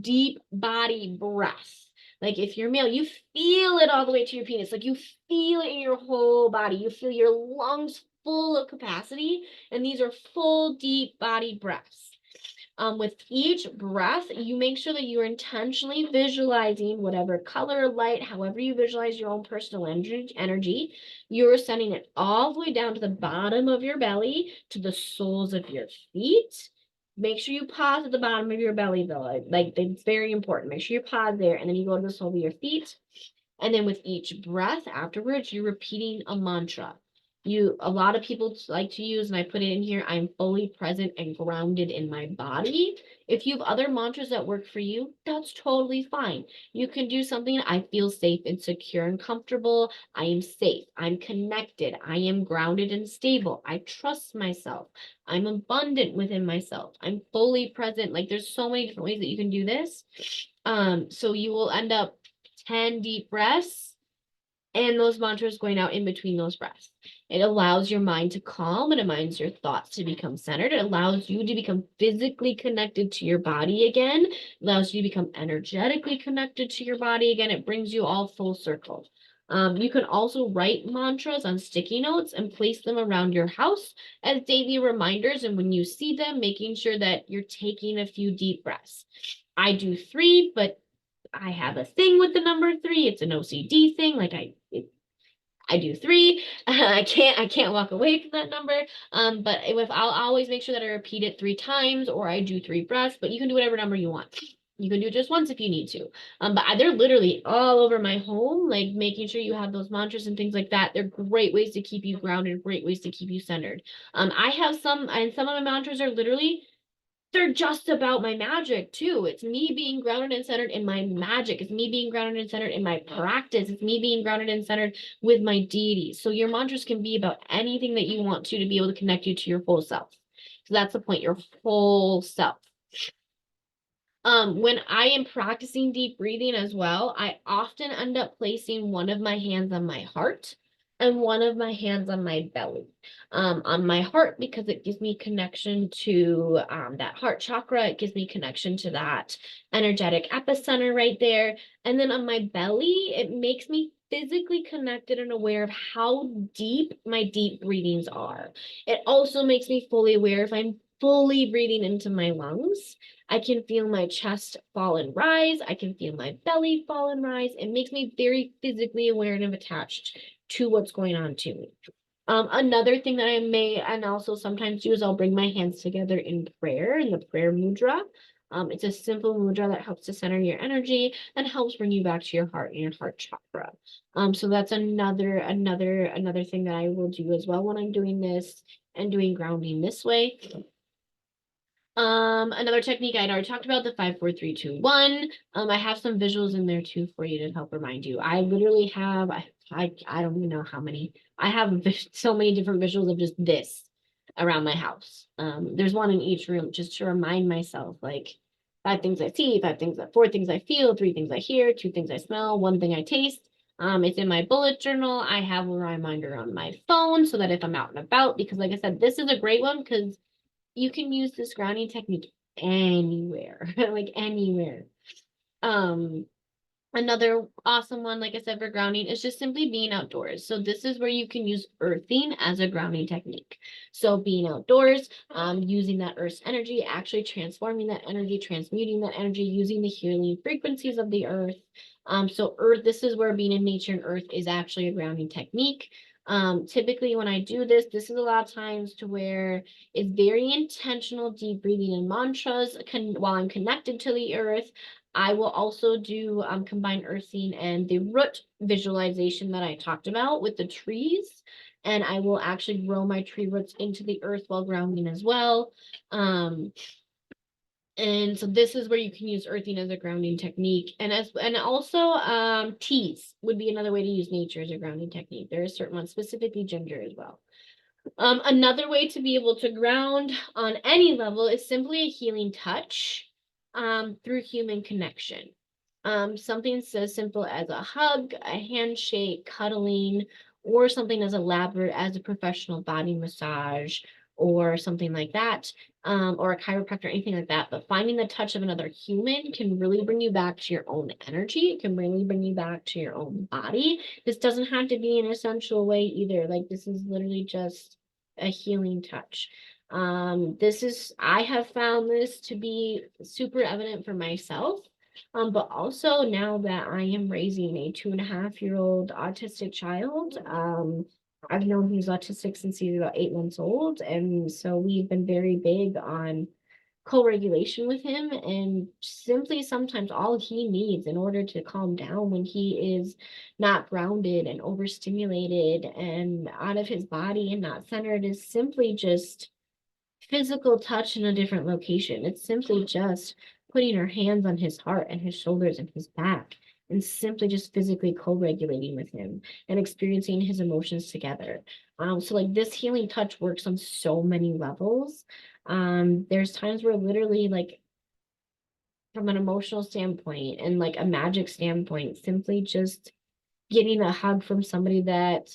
deep body breath. Like if you're male, you feel it all the way to your penis. Like you feel it in your whole body. You feel your lungs full of capacity. And these are full, deep body breaths. With each breath, you make sure that you are intentionally visualizing whatever color, light, however you visualize your own personal energy. You're sending it all the way down to the bottom of your belly, to the soles of your feet. Make sure you pause at the bottom of your belly, though. Like it's very important. Make sure you pause there, and then you go to the sole of your feet. And then with each breath afterwards, you're repeating a mantra. A lot of people like to use, and I put it in here, I'm fully present and grounded in my body. If you have other mantras that work for you, that's totally fine. You can do something, I feel safe and secure and comfortable. I am safe. I'm connected. I am grounded and stable. I trust myself. I'm abundant within myself. I'm fully present. Like there's so many different ways that you can do this. So you will end up 10 deep breaths and those mantras going out in between those breaths. It allows your mind to calm. It allows your thoughts to become centered. It allows you to become physically connected to your body again. It allows you to become energetically connected to your body again. It brings you all full circle. You can also write mantras on sticky notes and place them around your house as daily reminders. And when you see them, making sure that you're taking a few deep breaths. I do 3, but I have a thing with the number 3. It's an OCD thing. Like I do 3. I can't walk away from that number. But if I'll always make sure that I repeat it 3 times, or I do 3 breaths. But you can do whatever number you want. You can do it just once if you need to. But they're literally all over my home, like making sure you have those mantras and things like that. They're great ways to keep you grounded, great ways to keep you centered. I have some, and some of my mantras are literally they're just about my magic too. It's me being grounded and centered in my magic. It's me being grounded and centered in my practice. It's me being grounded and centered with my deities. So your mantras can be about anything that you want to be able to connect you to your full self. So that's the point, your full self. When I am practicing deep breathing as well, I often end up placing one of my hands on my heart and one of my hands on my belly. On my heart, because it gives me connection to that heart chakra. It gives me connection to that energetic epicenter right there. And then on my belly, it makes me physically connected and aware of how deep my deep breathings are. It also makes me fully aware if I'm fully breathing into my lungs. I can feel my chest fall and rise. I can feel my belly fall and rise. It makes me very physically aware and attached to what's going on to me. Another thing that I may and also sometimes do is I'll bring my hands together in prayer, in the prayer mudra. It's a simple mudra that helps to center your energy and helps bring you back to your heart and your heart chakra. So that's another thing that I will do as well when I'm doing this and doing grounding this way. Another technique I'd already talked about, the 5, 4, 3, 2, 1. I have some visuals in there too for you to help remind you. I literally have, I don't even know how many. I have so many different visuals of just this around my house. There's one in each room just to remind myself, like 5 things I see, 4 things I feel, 3 things I hear, 2 things I smell, 1 thing I taste. It's in my bullet journal. I have a reminder on my phone so that if I'm out and about, because like I said, this is a great one because you can use this grounding technique anywhere, like anywhere. Um, Another awesome one, like I said, for grounding is just simply being outdoors. So this is where you can use earthing as a grounding technique. So being outdoors, using that earth's energy, actually transforming that energy, transmuting that energy, using the healing frequencies of the earth. So earth, this is where being in nature and earth is actually a grounding technique. Typically when I do this, this is a lot of times to where it's very intentional, deep breathing and mantras while I'm connected to the earth. I will also do combined earthing and the root visualization that I talked about with the trees. And I will actually grow my tree roots into the earth while grounding as well. And so this is where you can use earthing as a grounding technique. And also teas would be another way to use nature as a grounding technique. There are certain ones, specifically ginger as well. Another way to be able to ground on any level is simply a healing touch through human connection. Something so simple as a hug, a handshake, cuddling, or something as elaborate as a professional body massage or something like that, or a chiropractor, anything like that. But finding the touch of another human can really bring you back to your own energy. It can really bring you back to your own body. This doesn't have to be in a sensual way either. Like this is literally just a healing touch. I have found this to be super evident for myself. But also now that I am raising a 2.5-year-old autistic child, I've known he's autistic since he's about 8 months old. And so we've been very big on co-regulation with him, and simply sometimes all he needs in order to calm down when he is not grounded and overstimulated and out of his body and not centered is simply just physical touch in a different location. It's simply just putting our hands on his heart and his shoulders and his back and simply just physically co-regulating with him and experiencing his emotions together. So like this healing touch works on so many levels. There's times where literally like from an emotional standpoint and like a magic standpoint, simply just getting a hug from somebody that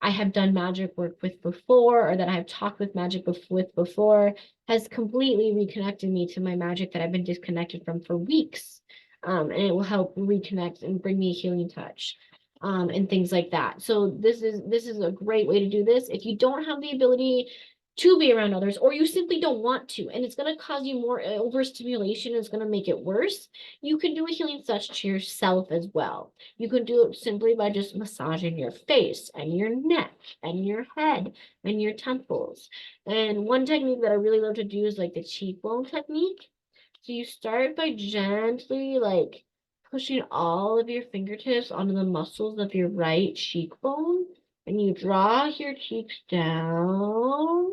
I have done magic work with before or that I have talked with magic with before has completely reconnected me to my magic that I've been disconnected from for weeks. And it will help reconnect and bring me a healing touch. And things like that. So this is a great way to do this. If you don't have the ability to be around others, or you simply don't want to, and it's going to cause you more overstimulation, it's going to make it worse, you can do a healing touch to yourself as well. You can do it simply by just massaging your face and your neck and your head and your temples. And one technique that I really love to do is like the cheekbone technique. So you start by gently like pushing all of your fingertips onto the muscles of your right cheekbone, and you draw your cheeks down.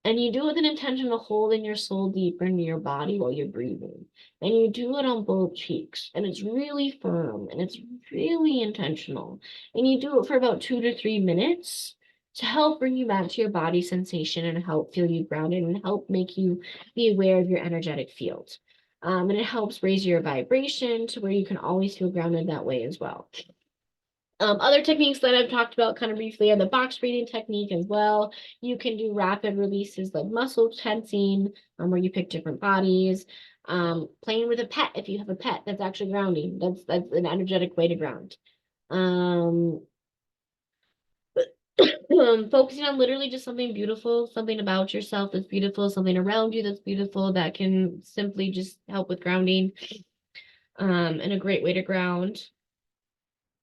And you do it with an intention of holding your soul deeper into your body while you're breathing. And you do it on both cheeks. And it's really firm and it's really intentional. And you do it for about 2 to 3 minutes to help bring you back to your body sensation and help feel you grounded and help make you be aware of your energetic field. And it helps raise your vibration to where you can always feel grounded that way as well. Other techniques that I've talked about kind of briefly are the box breathing technique as well. You can do rapid releases like muscle tensing, where you pick different bodies. Playing with a pet, if you have a pet, that's actually grounding. That's an energetic way to ground. Focusing on literally just something beautiful, something about yourself that's beautiful, something around you that's beautiful that can simply just help with grounding. And a great way to ground.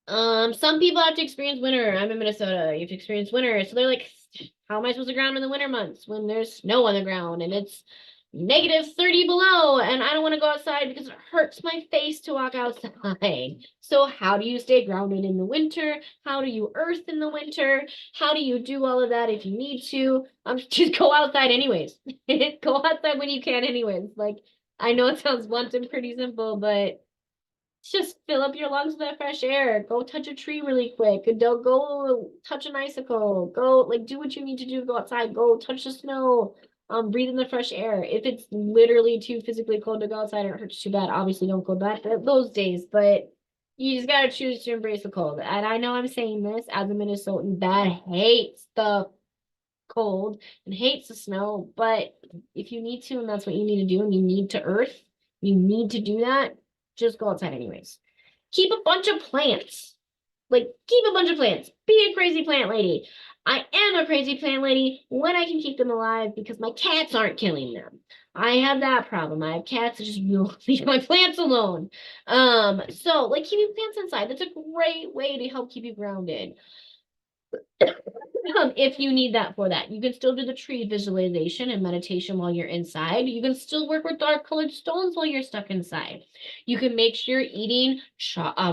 Some people have to experience winter. I'm in Minnesota. You have to experience winter. So they're like, how am I supposed to ground in the winter months when there's snow on the ground and it's -30 below and I don't want to go outside because it hurts my face to walk outside. So how do you stay grounded in the winter? How do you earth in the winter? How do you do all of that if you need to? Just go outside anyways. Go outside when you can anyways. Like, I know it sounds blunt and pretty simple, but just fill up your lungs with that fresh air. Go touch a tree really quick. Don't go touch an icicle. Go like do what you need to do. Go outside. Go touch the snow. Breathe in the fresh air. If it's literally too physically cold to go outside or it hurts too bad, obviously don't go back those days. But you just gotta choose to embrace the cold. And I know I'm saying this as a Minnesotan that hates the cold and hates the snow, but if you need to and that's what you need to do and you need to earth, you need to do that, just go outside anyways. Keep a bunch of plants. Like, keep a bunch of plants. Be a crazy plant lady. I am a crazy plant lady when I can keep them alive because my cats aren't killing them. I have that problem. I have cats that just will leave my plants alone. So like keeping plants inside, that's a great way to help keep you grounded. If you need that for that. You can still do the tree visualization and meditation while you're inside. You can still work with dark colored stones while you're stuck inside. You can make sure you're eating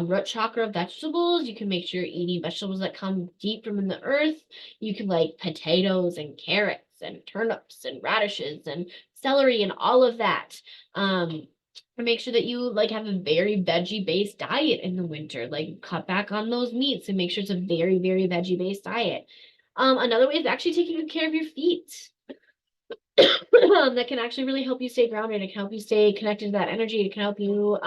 root chakra vegetables. You can make sure you're eating vegetables that come deep from in the earth. You can like potatoes and carrots and turnips and radishes and celery and all of that. And make sure that you like have a very veggie based diet in the winter. Like cut back on those meats and make sure it's a very, very veggie based diet. Another way is actually taking good care of your feet. That can actually really help you stay grounded. It can help you stay connected to that energy. It can help you,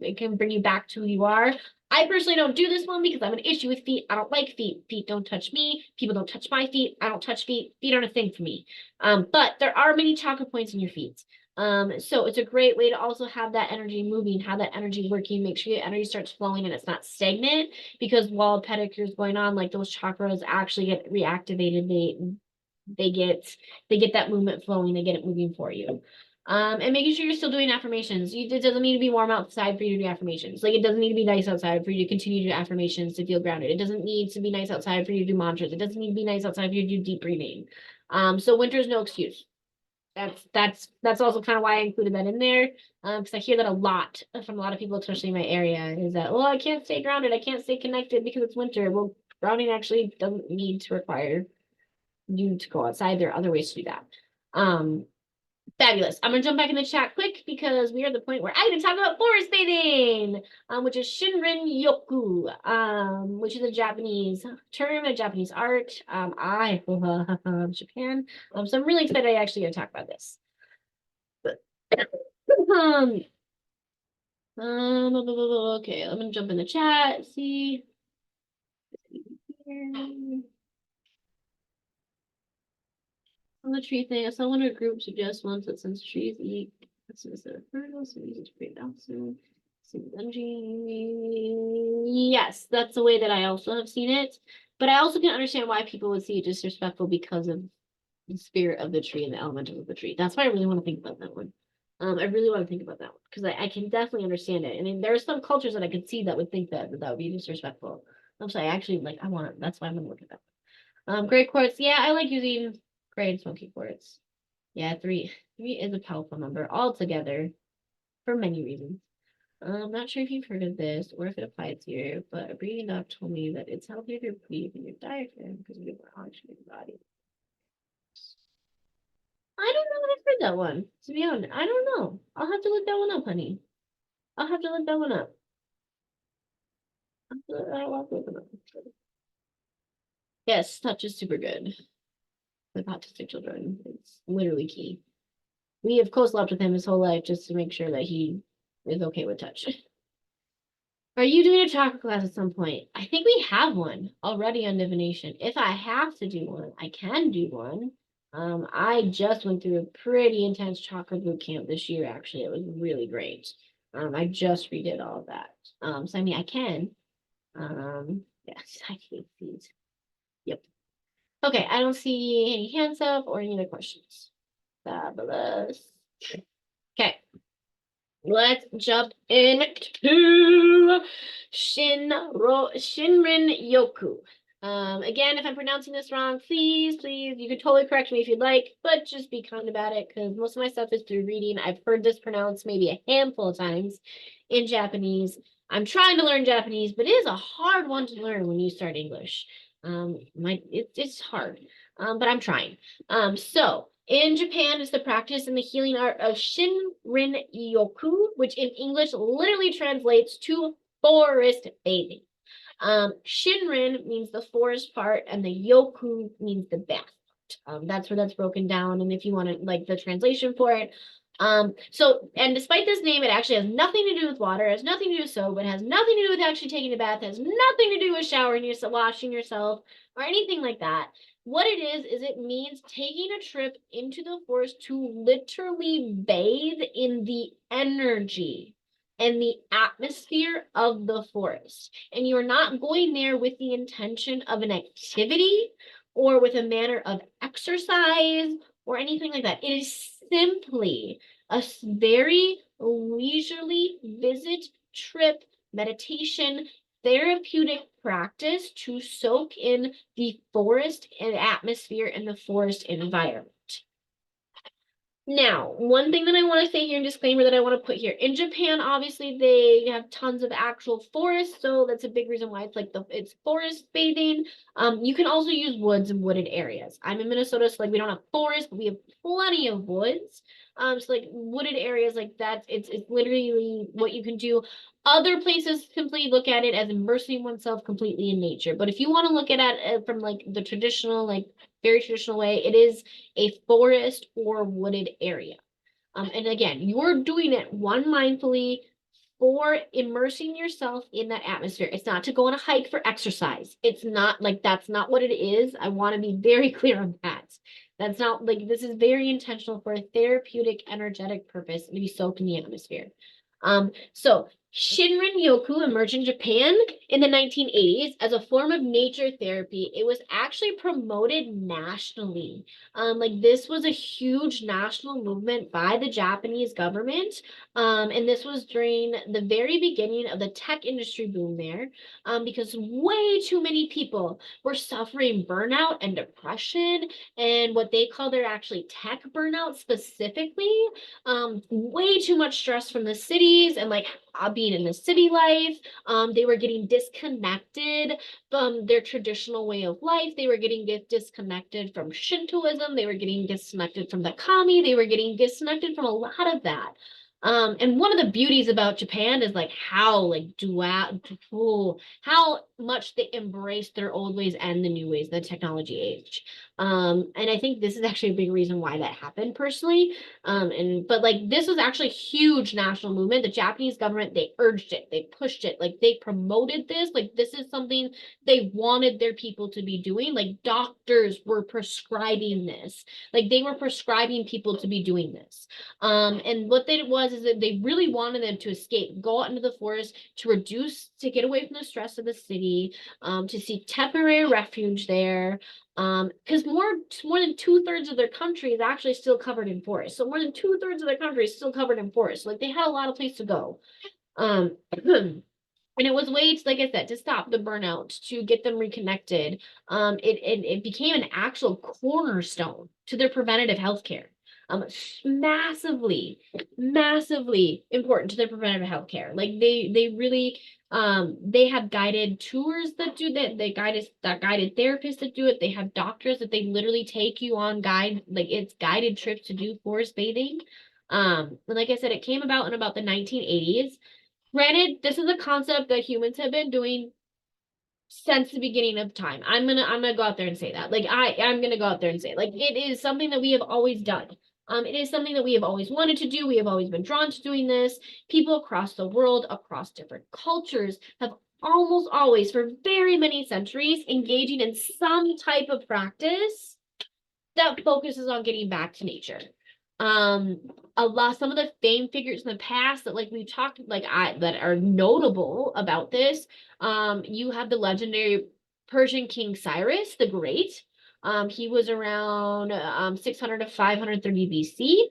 it can bring you back to who you are. I personally don't do this one because I have an issue with feet. I don't like feet. Feet don't touch me. People don't touch my feet. I don't touch feet. Feet aren't a thing for me. But there are many chakra points in your feet. So it's a great way to also have that energy moving, have that energy working, make sure your energy starts flowing and it's not stagnant because while pedicure is going on, like those chakras actually get reactivated. They get that movement flowing, they get it moving for you. And making sure you're still doing affirmations. It doesn't need to be warm outside for you to do affirmations. Like it doesn't need to be nice outside for you to continue to do affirmations to feel grounded. It doesn't need to be nice outside for you to do mantras. It doesn't need to be nice outside for you to do deep breathing. So winter is no excuse. That's also kind of why I included that in there. Because I hear that a lot from a lot of people, especially in my area, is that, well, I can't stay grounded, I can't stay connected because it's winter. Well, grounding actually doesn't need to require you to go outside. There are other ways to do that. Fabulous. I'm gonna jump back in the chat quick because we are at the point where I'm gonna talk about forest bathing, which is Shinrin Yoku, which is a Japanese term, a Japanese art. I love Japan. So I'm really excited I actually gonna talk about this. Okay, I'm gonna jump in the chat, see. On the tree thing, I saw one of the group suggest once that since trees eat instead of fertile, so use it to create oxygen. Yes, that's the way that I also have seen it. But I also can understand why people would see it disrespectful because of the spirit of the tree and the elemental of the tree. That's why I really want to think about that one. I really want to think about that one because I can definitely understand it. I mean, there are some cultures that I could see that would think that would be disrespectful. I'm sorry, actually, like I want. That's why I'm gonna look at that. Great quartz. Yeah, I like using gray and smoky quartz. Yeah, three is a powerful number altogether for many reasons. I'm not sure if you've heard of this or if it applies here, but a breathing doc told me that it's healthier to breathe in your diaphragm because you get more oxygen in your body. I don't know if I've heard that one, to be honest. I don't know. I'll have to look that one up, honey. I'll have to look that one up. I'll have to look it up. Yes, touch is super good with autistic children. It's literally key. We, of course, slept with him his whole life just to make sure that he is okay with touch. Are you doing a chakra class at some point? I think we have one already on divination. If I have to do one, I can do one. I just went through a pretty intense chakra boot camp this year, actually. It was really great. I just redid all of that. So I mean I can. Yes, I can these. Yep. Okay, I don't see any hands up or any other questions. Fabulous. Okay. Let's jump into Shinrin Yoku. Again, if I'm pronouncing this wrong, please, you can totally correct me if you'd like, but just be kind about it because most of my stuff is through reading. I've heard this pronounced maybe a handful of times in Japanese. I'm trying to learn Japanese, but it is a hard one to learn when you start English. It's hard, but I'm trying. So in Japan, it's the practice and the healing art of Shinrin Yoku, which in English literally translates to forest bathing. Shinrin means the forest part, and the Yoku means the bath part. That's where that's broken down. And if you want to like the translation for it, and despite this name, it actually has nothing to do with water, it has nothing to do with soap, it has nothing to do with actually taking a bath, it has nothing to do with showering yourself, washing yourself, or anything like that. What it is it means taking a trip into the forest to literally bathe in the energy and the atmosphere of the forest. And you're not going there with the intention of an activity or with a manner of exercise or anything like that. It is simply a very leisurely visit, trip, meditation, therapeutic practice to soak in the forest and atmosphere and the forest environment. Now, one thing that I want to say here in disclaimer that I want to put here, in Japan, obviously they have tons of actual forests, so that's a big reason why it's like it's forest bathing. You can also use woods and wooded areas. I'm in Minnesota, so like we don't have forests, but we have plenty of woods. So like wooded areas like that, it's literally what you can do. Other places simply look at it as immersing oneself completely in nature. But if you want to look at it from like the traditional, like very traditional way, it is a forest or wooded area. And again, you're doing it one mindfully for immersing yourself in that atmosphere. It's not to go on a hike for exercise. It's not like that's not what it is. I want to be very clear on that. That's not like this is very intentional for a therapeutic, energetic purpose to be soaked in the atmosphere. So Shinrin Yoku emerged in Japan in the 1980s as a form of nature therapy. It was actually promoted nationally. Like this was a huge national movement by the Japanese government. And this was during the very beginning of the tech industry boom there, because way too many people were suffering burnout and depression and what they call their actually tech burnout specifically. Way too much stress from the cities and like being in the city life. They were getting disconnected from their traditional way of life. They were getting disconnected from Shintoism. They were getting disconnected from the kami. They were getting disconnected from a lot of that. And one of the beauties about Japan is like how like how much they embrace their old ways and the new ways, the technology age. And I think this is actually a big reason why that happened personally. But like this was actually a huge national movement. The Japanese government, they urged it, they pushed it, like they promoted this, like this is something they wanted their people to be doing. Like doctors were prescribing this, like they were prescribing people to be doing this. And what they was is that they really wanted them to escape, go out into the forest to get away from the stress of the city, to seek temporary refuge there. Because more than 2/3 of their country is actually still covered in forest. So more than 2/3 of their country is still covered in forest. Like they had a lot of place to go. And it was ways, like I said, to stop the burnout, to get them reconnected. It became an actual cornerstone to their preventative health care. Massively, massively important to their preventative health care. Like they really they have guided tours that do that. They guided therapists that do it. They have doctors that they literally take you on it's guided trips to do forest bathing. And like I said, it came about in about the 1980s. Granted, this is a concept that humans have been doing since the beginning of time. I'm gonna go out there and say that. Like I'm gonna go out there and say it. Like it is something that we have always done. It is something that we have always wanted to do. We have always been drawn to doing this. People across the world, across different cultures, have almost always, for very many centuries, engaging in some type of practice that focuses on getting back to nature. Some of the famed figures in the past that like we've talked that are notable about this. You have the legendary Persian King Cyrus the Great. He was around 600 to 530 BC.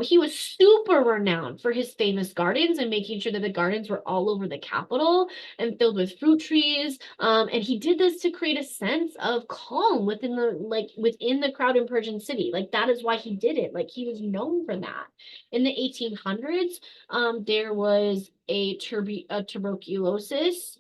He was super renowned for his famous gardens and making sure that the gardens were all over the capital and filled with fruit trees. And he did this to create a sense of calm within the crowd in Persian city. Like that is why he did it. Like he was known for that. In the 1800s, there was a tuberculosis.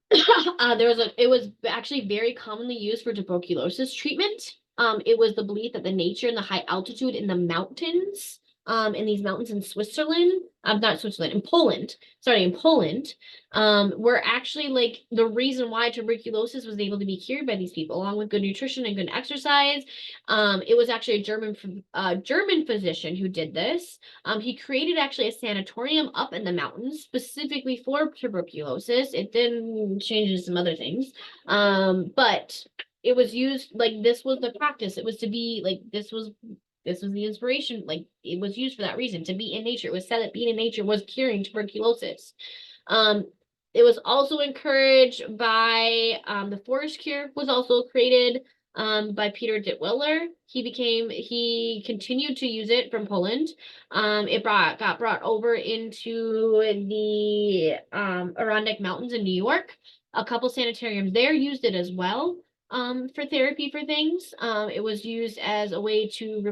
It was actually very commonly used for tuberculosis treatment. It was the belief that the nature and the high altitude in the mountains in these mountains in Switzerland, not Switzerland, in Poland, sorry, in Poland, were actually like the reason why tuberculosis was able to be cured by these people, along with good nutrition and good exercise. It was actually a German physician who did this. He created actually a sanatorium up in the mountains specifically for tuberculosis. It then changes some other things, but it was used like this was the practice. It was to be like this was the inspiration. Like it was used for that reason, to be in nature. It was said that being in nature was curing tuberculosis. Um, it was also encouraged by the forest cure was also created by Peter Dittwiller. He continued to use it from Poland. It got brought over into the Adirondack Mountains in New York. A couple sanitariums there used it as well for therapy for things. It was used as a way to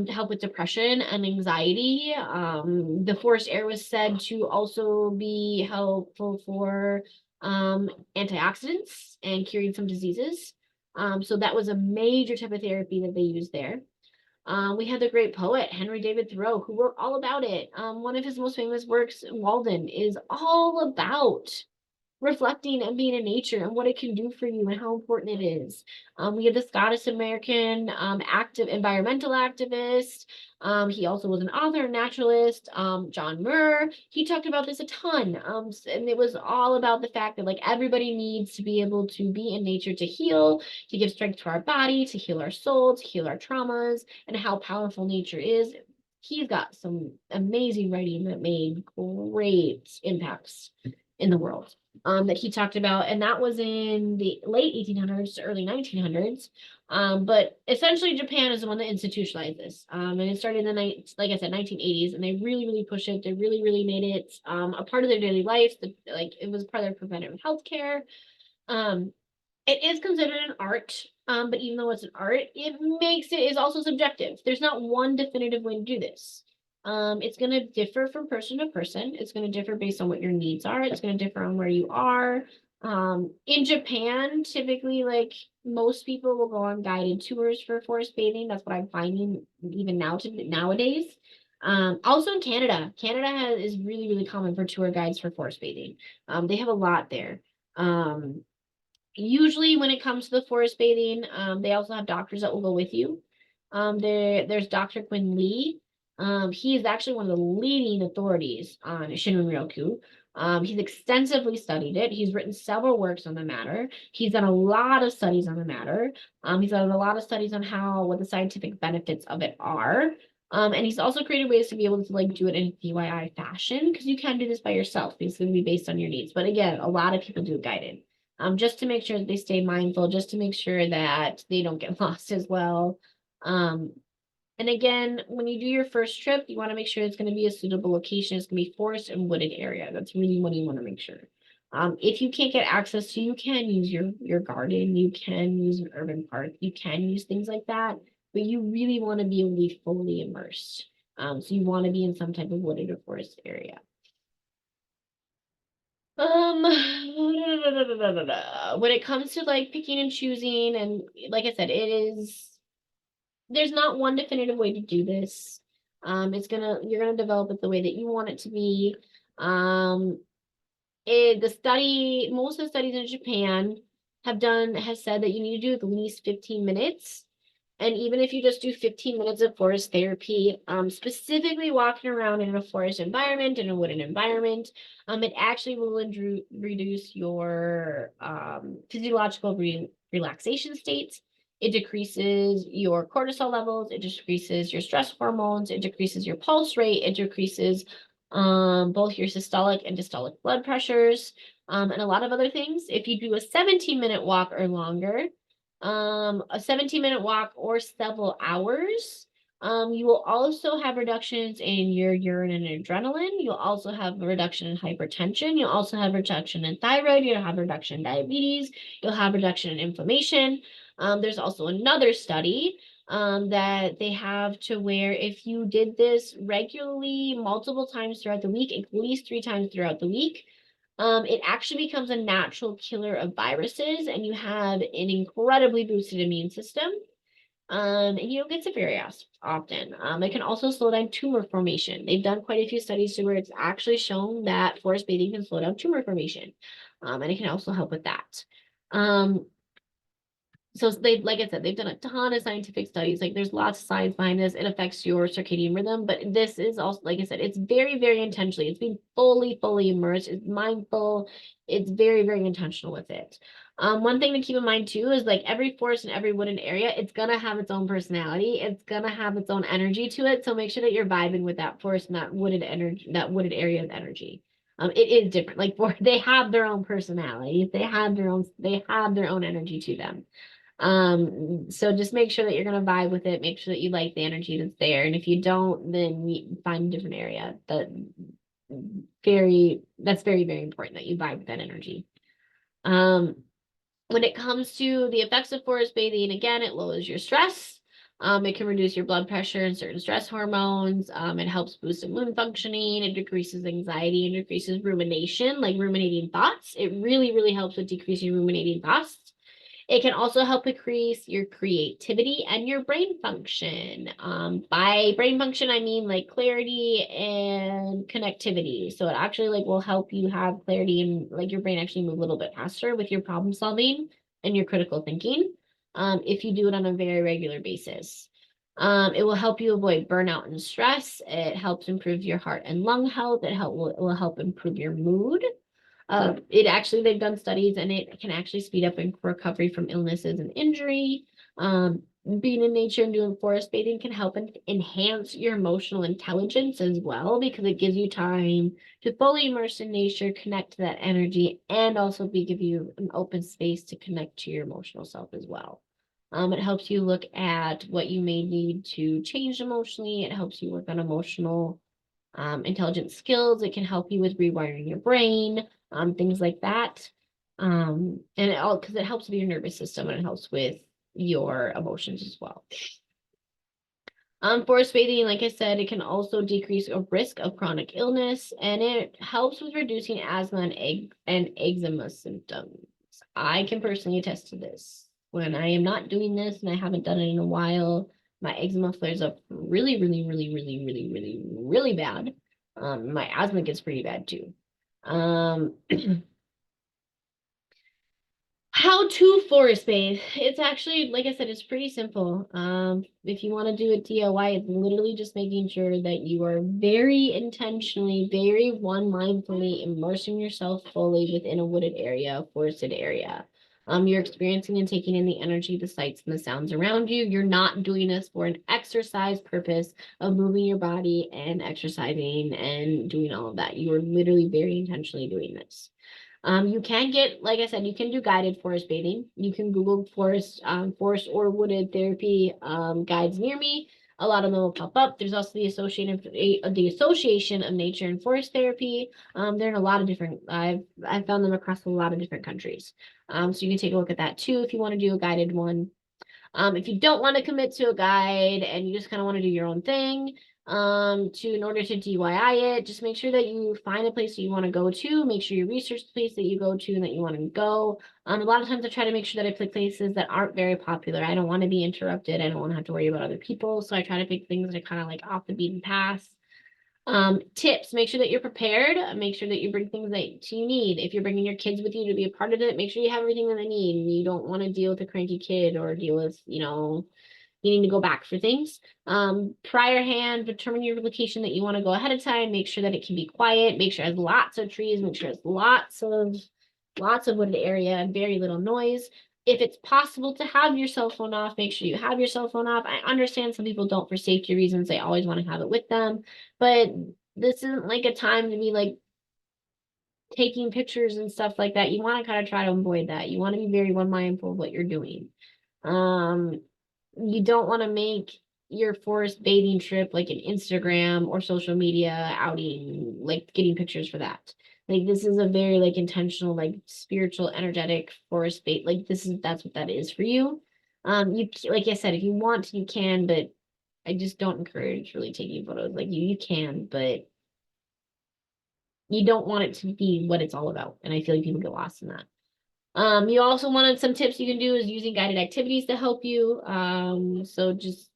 help with depression and anxiety. The forest air was said to also be helpful for antioxidants and curing some diseases. So that was a major type of therapy that they used there. We had the great poet Henry David Thoreau, who wrote all about it. One of his most famous works, Walden, is all about reflecting and being in nature and what it can do for you and how important it is. We have the Scottish American active environmental activist. He also was an author, naturalist, John Muir. He talked about this a ton. And it was all about the fact that like everybody needs to be able to be in nature to heal, to give strength to our body, to heal our soul, to heal our traumas, and how powerful nature is. He's got some amazing writing that made great impacts in the world that he talked about, and that was in the late 1800s to early 1900s. But essentially, Japan is the one that institutionalized this, and it started in the like I said, 1980s, and they really, really pushed it. They really, really made it a part of their daily life. Like it was part of their preventive health care. It is considered an art, but even though it's an art, it is also subjective. There's not one definitive way to do this. It's going to differ from person to person. It's going to differ based on what your needs are. It's going to differ on where you are. In Japan, typically, like most people will go on guided tours for forest bathing. That's what I'm finding even nowadays. Also in Canada, is really, really common for tour guides for forest bathing. They have a lot there. Usually when it comes to the forest bathing, they also have doctors that will go with you. There's Dr. Quinn Lee. He is actually one of the leading authorities on Shinrin-ryoku. He's extensively studied it. He's written several works on the matter. He's done a lot of studies on the matter. He's done a lot of studies on what the scientific benefits of it are. And he's also created ways to be able to like do it in a DIY fashion, because you can do this by yourself. It's going to be based on your needs. But again, a lot of people do it guided. Just to make sure that they stay mindful, just to make sure that they don't get lost as well. And again, when you do your first trip, you want to make sure it's going to be a suitable location. It's going to be forest and wooded area. That's really what you want to make sure. If you can't get access to, you can use your garden. You can use an urban park. You can use things like that. But you really want to be able to be fully immersed. So you want to be in some type of wooded or forest area. When it comes to like picking and choosing, and like I said, there's not one definitive way to do this. You're gonna develop it the way that you want it to be. Most of the studies in Japan has said that you need to do at least 15 minutes. And even if you just do 15 minutes of forest therapy, specifically walking around in a forest environment, in a wooden environment, it actually will reduce your physiological relaxation states. It decreases your cortisol levels. It decreases your stress hormones. It decreases your pulse rate. It decreases both your systolic and diastolic blood pressures, and a lot of other things. If you do a 17-minute walk or longer, a 17-minute walk or several hours, you will also have reductions in your urine and adrenaline. You'll also have a reduction in hypertension. You'll also have reduction in thyroid. You'll have reduction in diabetes. You'll have reduction in inflammation. There's also another study that they have to where if you did this regularly multiple times throughout the week, at least 3 times throughout the week, it actually becomes a natural killer of viruses, and you have an incredibly boosted immune system. And you don't get sick very often. It can also slow down tumor formation. They've done quite a few studies to where it's actually shown that forest bathing can slow down tumor formation. And it can also help with that. So they, like I said, they've done a ton of scientific studies. Like there's lots of science behind this. It affects your circadian rhythm, but this is also, like I said, it's very, very intentionally. It's being fully immersed. It's mindful. It's very, very intentional with it. One thing to keep in mind too is like every forest and every wooded area, it's gonna have its own personality. It's gonna have its own energy to it. So make sure that you're vibing with that forest and that wooded energy, that wooded area's energy. It is different. Like for they have their own personalities. They have their own energy to them. So just make sure that you're gonna vibe with it, make sure that you like the energy that's there. And if you don't, then you find a different area. That's very, very important that you vibe with that energy. When it comes to the effects of forest bathing, again, it lowers your stress. It can reduce your blood pressure and certain stress hormones. It helps boost immune functioning. It decreases anxiety and decreases rumination, like ruminating thoughts. It really, really helps with decreasing ruminating thoughts. It can also help increase your creativity and your brain function. By brain function, I mean like clarity and connectivity. So it actually like will help you have clarity and like your brain actually move a little bit faster with your problem solving and your critical thinking. If you do it on a very regular basis. It will help you avoid burnout and stress. It helps improve your heart and lung health. It will help improve your mood. They've done studies and it can actually speed up in recovery from illnesses and injury. Being in nature and doing forest bathing can help enhance your emotional intelligence as well because it gives you time to fully immerse in nature, connect to that energy, and also give you an open space to connect to your emotional self as well. It helps you look at what you may need to change emotionally. It helps you work on emotional intelligent skills. It can help you with rewiring your brain, things like that. And it all because it helps with your nervous system and it helps with your emotions as well. Forest bathing, like I said, it can also decrease a risk of chronic illness and it helps with reducing asthma and eczema symptoms. I can personally attest to this. When I am not doing this and I haven't done it in a while, my eczema flares up really bad. My asthma gets pretty bad too. How to forest bathe. It's actually, like I said, it's pretty simple. If you want to do it DIY, it's literally just making sure that you are very intentionally, very mindfully immersing yourself fully within a wooded area, a forested area. You're experiencing and taking in the energy, the sights, and the sounds around you. You're not doing this for an exercise purpose of moving your body and exercising and doing all of that. You are literally very intentionally doing this. You can get, like I said, you can do guided forest bathing. You can Google forest or wooded therapy guides near me. A lot of them will pop up. There's also the Association of Nature and Forest Therapy. They're in a lot of different. I've found them across a lot of different countries. So you can take a look at that too if you want to do a guided one. If you don't want to commit to a guide and you just kind of want to do your own thing, in order to DIY it, just make sure that you find a place that you want to go to, make sure you research the place that you go to and that you want to go. A lot of times I try to make sure that I pick places that aren't very popular. I don't want to be interrupted. I don't want to have to worry about other people. So I try to pick things that are kind of like off the beaten path. Tips, make sure that you're prepared. Make sure that you bring things that you need. If you're bringing your kids with you to be a part of it, make sure you have everything that they need. You don't want to deal with a cranky kid or deal with, needing to go back for things. Prior hand, determine your location that you want to go ahead of time. Make sure that it can be quiet. Make sure it has lots of trees. Make sure it's lots of wooded area and very little noise. If it's possible to have your cell phone off, make sure you have your cell phone off. I understand some people don't for safety reasons. They always want to have it with them, but this isn't like a time to be like taking pictures and stuff like that. You want to kind of try to avoid that. You want to be very mindful of what you're doing. You don't want to make your forest bathing trip like an Instagram or social media outing, like getting pictures for that. Like this is a very like intentional, like spiritual, energetic forest bait. Like that's what that is for you. You like I said, if you want to, you can, but I just don't encourage really taking photos. Like you can, but you don't want it to be what it's all about. And I feel like people get lost in that. You also wanted some tips you can do is using guided activities to help you. So just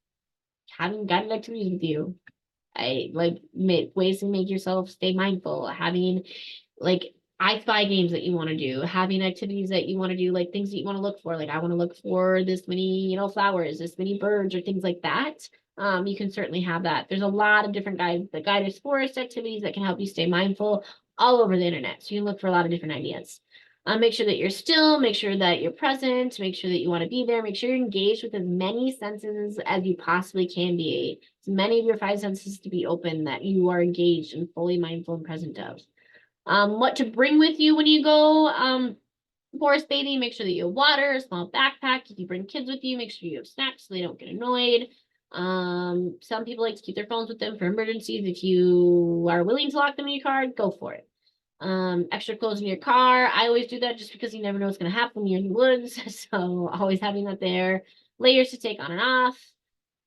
having guided activities with you. I like ways to make yourself stay mindful, having like I spy games that you want to do, having activities that you want to do, like things that you want to look for. Like I want to look for this many, flowers, this many birds, or things like that. You can certainly have that. There's a lot of different guides, the guided forest activities that can help you stay mindful all over the internet. So you can look for a lot of different ideas. Make sure that you're still, make sure that you're present, make sure that you want to be there, make sure you're engaged with as many senses as you possibly can be. As many of your five senses to be open that you are engaged and fully mindful and present of. What to bring with you when you go forest bathing, make sure that you have water, a small backpack. If you bring kids with you, make sure you have snacks so they don't get annoyed. Some people like to keep their phones with them for emergencies. If you are willing to lock them in your car, go for it. Extra clothes in your car. I always do that just because you never know what's going to happen when you're in the woods. So always having that there. Layers to take on and off.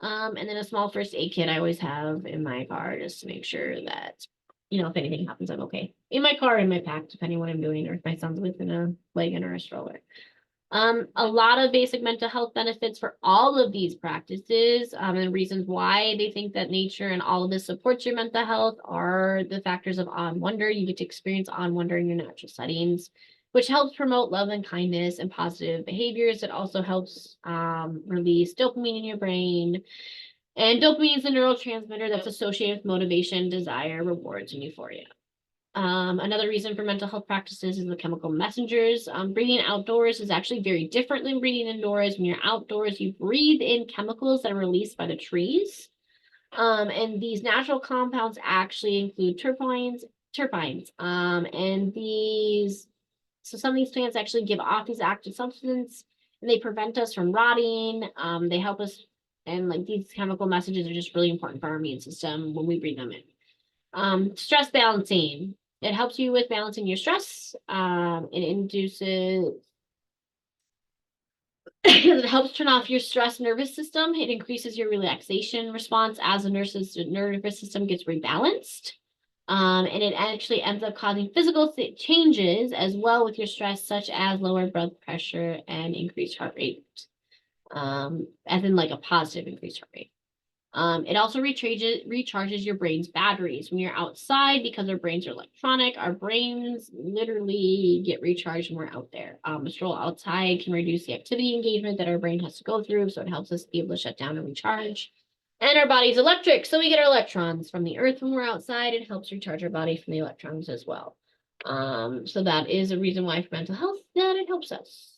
And then a small first aid kit I always have in my car just to make sure that, if anything happens, I'm okay. In my car, in my pack, depending on what I'm doing, or if my son's within a wagon or a stroller. A lot of basic mental health benefits for all of these practices, and reasons why they think that nature and all of this supports your mental health are the factors of awe and wonder. You get to experience awe and wonder in your natural settings, which helps promote love and kindness and positive behaviors. It also helps release dopamine in your brain. And dopamine is a neurotransmitter that's associated with motivation, desire, rewards, and euphoria. Another reason for mental health practices is the chemical messengers. Breathing outdoors is actually very different than breathing indoors. When you're outdoors, you breathe in chemicals that are released by the trees. And these natural compounds actually include terpenes. So some of these plants actually give off these active substances and they prevent us from rotting. They help us, and like these chemical messages are just really important for our immune system when we breathe them in. Stress balancing. It helps you with balancing your stress. It induces, it helps turn off your stress nervous system. It increases your relaxation response as the nervous system gets rebalanced. And it actually ends up causing physical changes as well with your stress, such as lower blood pressure and increased heart rate. As in like a positive increased heart rate. It also recharges your brain's batteries. When you're outside, because our brains are electronic, our brains literally get recharged when we're out there. A stroll outside can reduce the activity engagement that our brain has to go through, so it helps us be able to shut down and recharge. And our body's electric, so we get our electrons from the earth when we're outside. It helps recharge our body from the electrons as well. So that is a reason why for mental health that it helps us.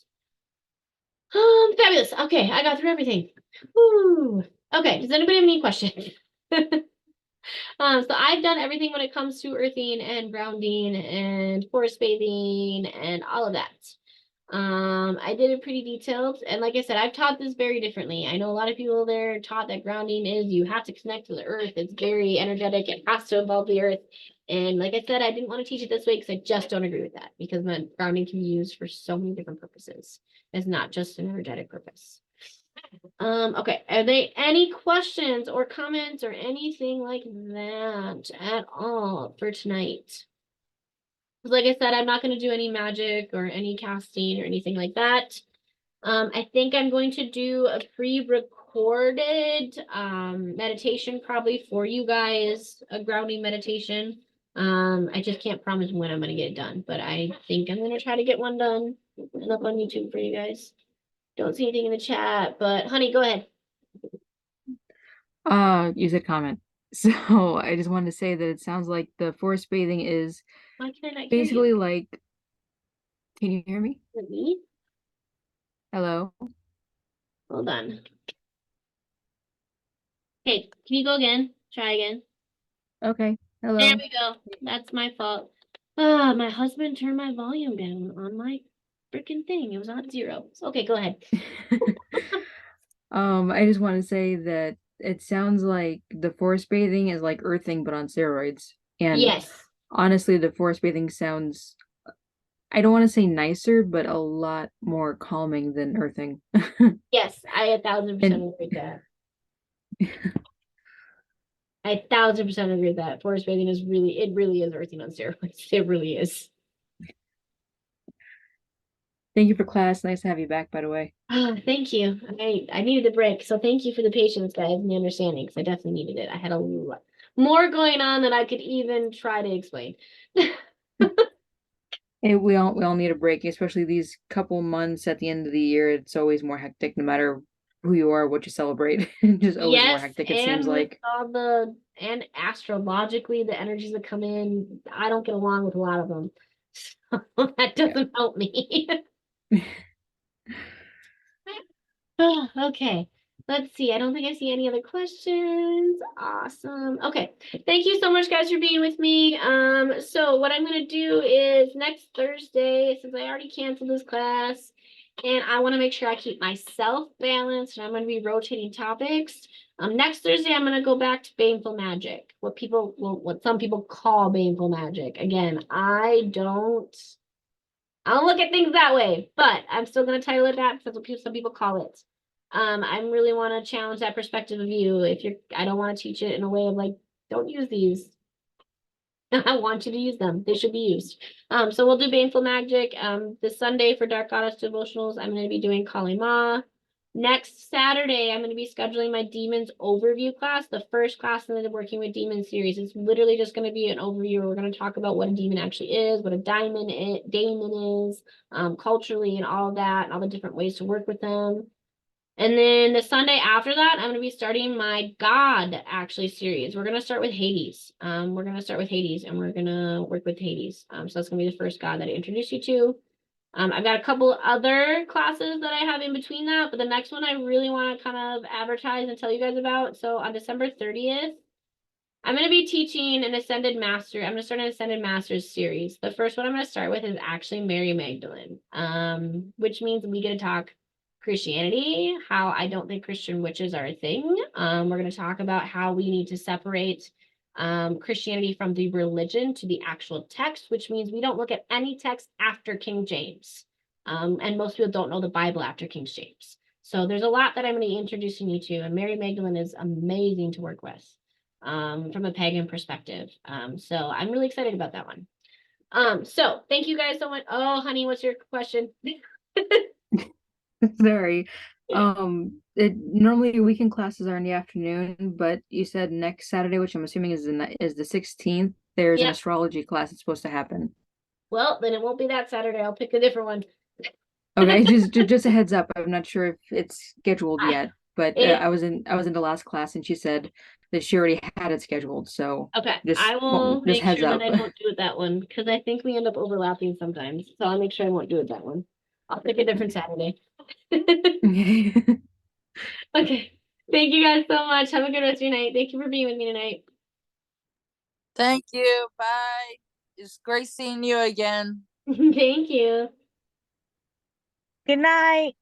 Fabulous. Okay, I got through everything. Woo. Okay, does anybody have any questions? So I've done everything when it comes to earthing and grounding and forest bathing and all of that. I did it pretty detailed. And like I said, I've taught this very differently. I know a lot of people there taught that grounding is you have to connect to the earth. It's very energetic. It has to involve the earth. And like I said, I didn't want to teach it this way because I just don't agree with that because grounding can be used for so many different purposes. It's not just an energetic purpose. Okay, are there any questions or comments or anything like that at all for tonight? Like I said, I'm not going to do any magic or any casting or anything like that. I think I'm going to do a pre-recorded meditation probably for you guys, a grounding meditation. I just can't promise when I'm going to get it done, but I think I'm going to try to get one done and up on YouTube for you guys. Don't see anything in the chat, but honey, go ahead. You said comment. So I just wanted to say that it sounds like the forest bathing is Why can I not hear basically you? like, can you hear me? Is it me? Hello? Hold on. Okay, can you go again? Try again. Okay. There Hello. we go. That's my fault. Ah, my husband turned my volume down on my freaking thing. It was on 0. Okay, go ahead. I just want to say that it sounds like the forest bathing is like earthing but on steroids. And Yes. honestly, the forest bathing sounds, I don't want to say nicer, but a lot more calming than earthing. Yes, I 1,000% And agree with that. I 1,000% agree with that. Forest bathing is it really is earthing on steroids. It really is. Thank you for class. Nice to have you back, by the way. Thank you. I needed a break, so thank you for the patience, guys, and the understanding, because I definitely needed it. I had a lot more going on than I could even try to explain. We all need a break, especially these couple months at the end of the year. It's always more hectic, no matter who you are, what you celebrate. Just always more Yes, hectic, it seems and with like. all the and astrologically, the energies that come in, I don't get along with a lot of them. So that Yeah. doesn't help me. Oh, okay. Let's see. I don't think I see any other questions. Awesome. Okay. Thank you so much, guys, for being with me. So what I'm gonna do is next Thursday, since I already canceled this class, and I want to make sure I keep myself balanced, and I'm gonna be rotating topics. Next Thursday, I'm gonna go back to baneful magic. What some people call baneful magic. Again, I don't look at things that way, but I'm still going to title it that because that's what some people call it. I really want to challenge that perspective of you. I don't want to teach it in a way of like, don't use these. I want you to use them. They should be used. So we'll do Baneful Magic. This Sunday for Dark Goddess Devotionals, I'm going to be doing Kali Ma. Next Saturday, I'm going to be scheduling my Demons Overview class, the first class in the Working with Demons series. It's literally just going to be an overview. We're going to talk about what a demon actually is, what a daemon is, culturally, and all of that, and all the different ways to work with them. And then the Sunday after that, I'm going to be starting my God actually series. We're going to start with Hades. We're going to start with Hades, and we're going to work with Hades. So that's going to be the first God that I introduce you to. I've got a couple other classes that I have in between that, but the next one I really want to kind of advertise and tell you guys about. So on December 30th, I'm going to be teaching an Ascended Master. I'm going to start an Ascended Masters series. The first one I'm going to start with is actually Mary Magdalene, which means we get to talk Christianity, how I don't think Christian witches are a thing. We're going to talk about how we need to separate Christianity from the religion to the actual text, which means we don't look at any text after King James. And most people don't know the Bible after King James. So there's a lot that I'm going to be introducing you to, and Mary Magdalene is amazing to work with from a pagan perspective. So I'm really excited about that one. So thank you guys so much. Oh, honey, what's your question? Sorry. Normally weekend classes are in the afternoon, but you said next Saturday, which I'm assuming is the 16th, there's an Yep. astrology class that's supposed to happen. Well, then it won't be that Saturday. I'll pick a different one. Okay, just a heads up. I'm not sure if it's scheduled Ah, yet, but it I was in the last class and she said that she already had it scheduled. So okay. just I will just make heads sure that up. I don't do it that one because I think we end up overlapping sometimes. So I'll make sure I won't do it that one. I'll pick a different Saturday. Okay. Thank you guys so much. Have a good rest of your night. Thank you for being with me tonight. Thank you. Bye. It's great seeing you again. Thank you. Good night.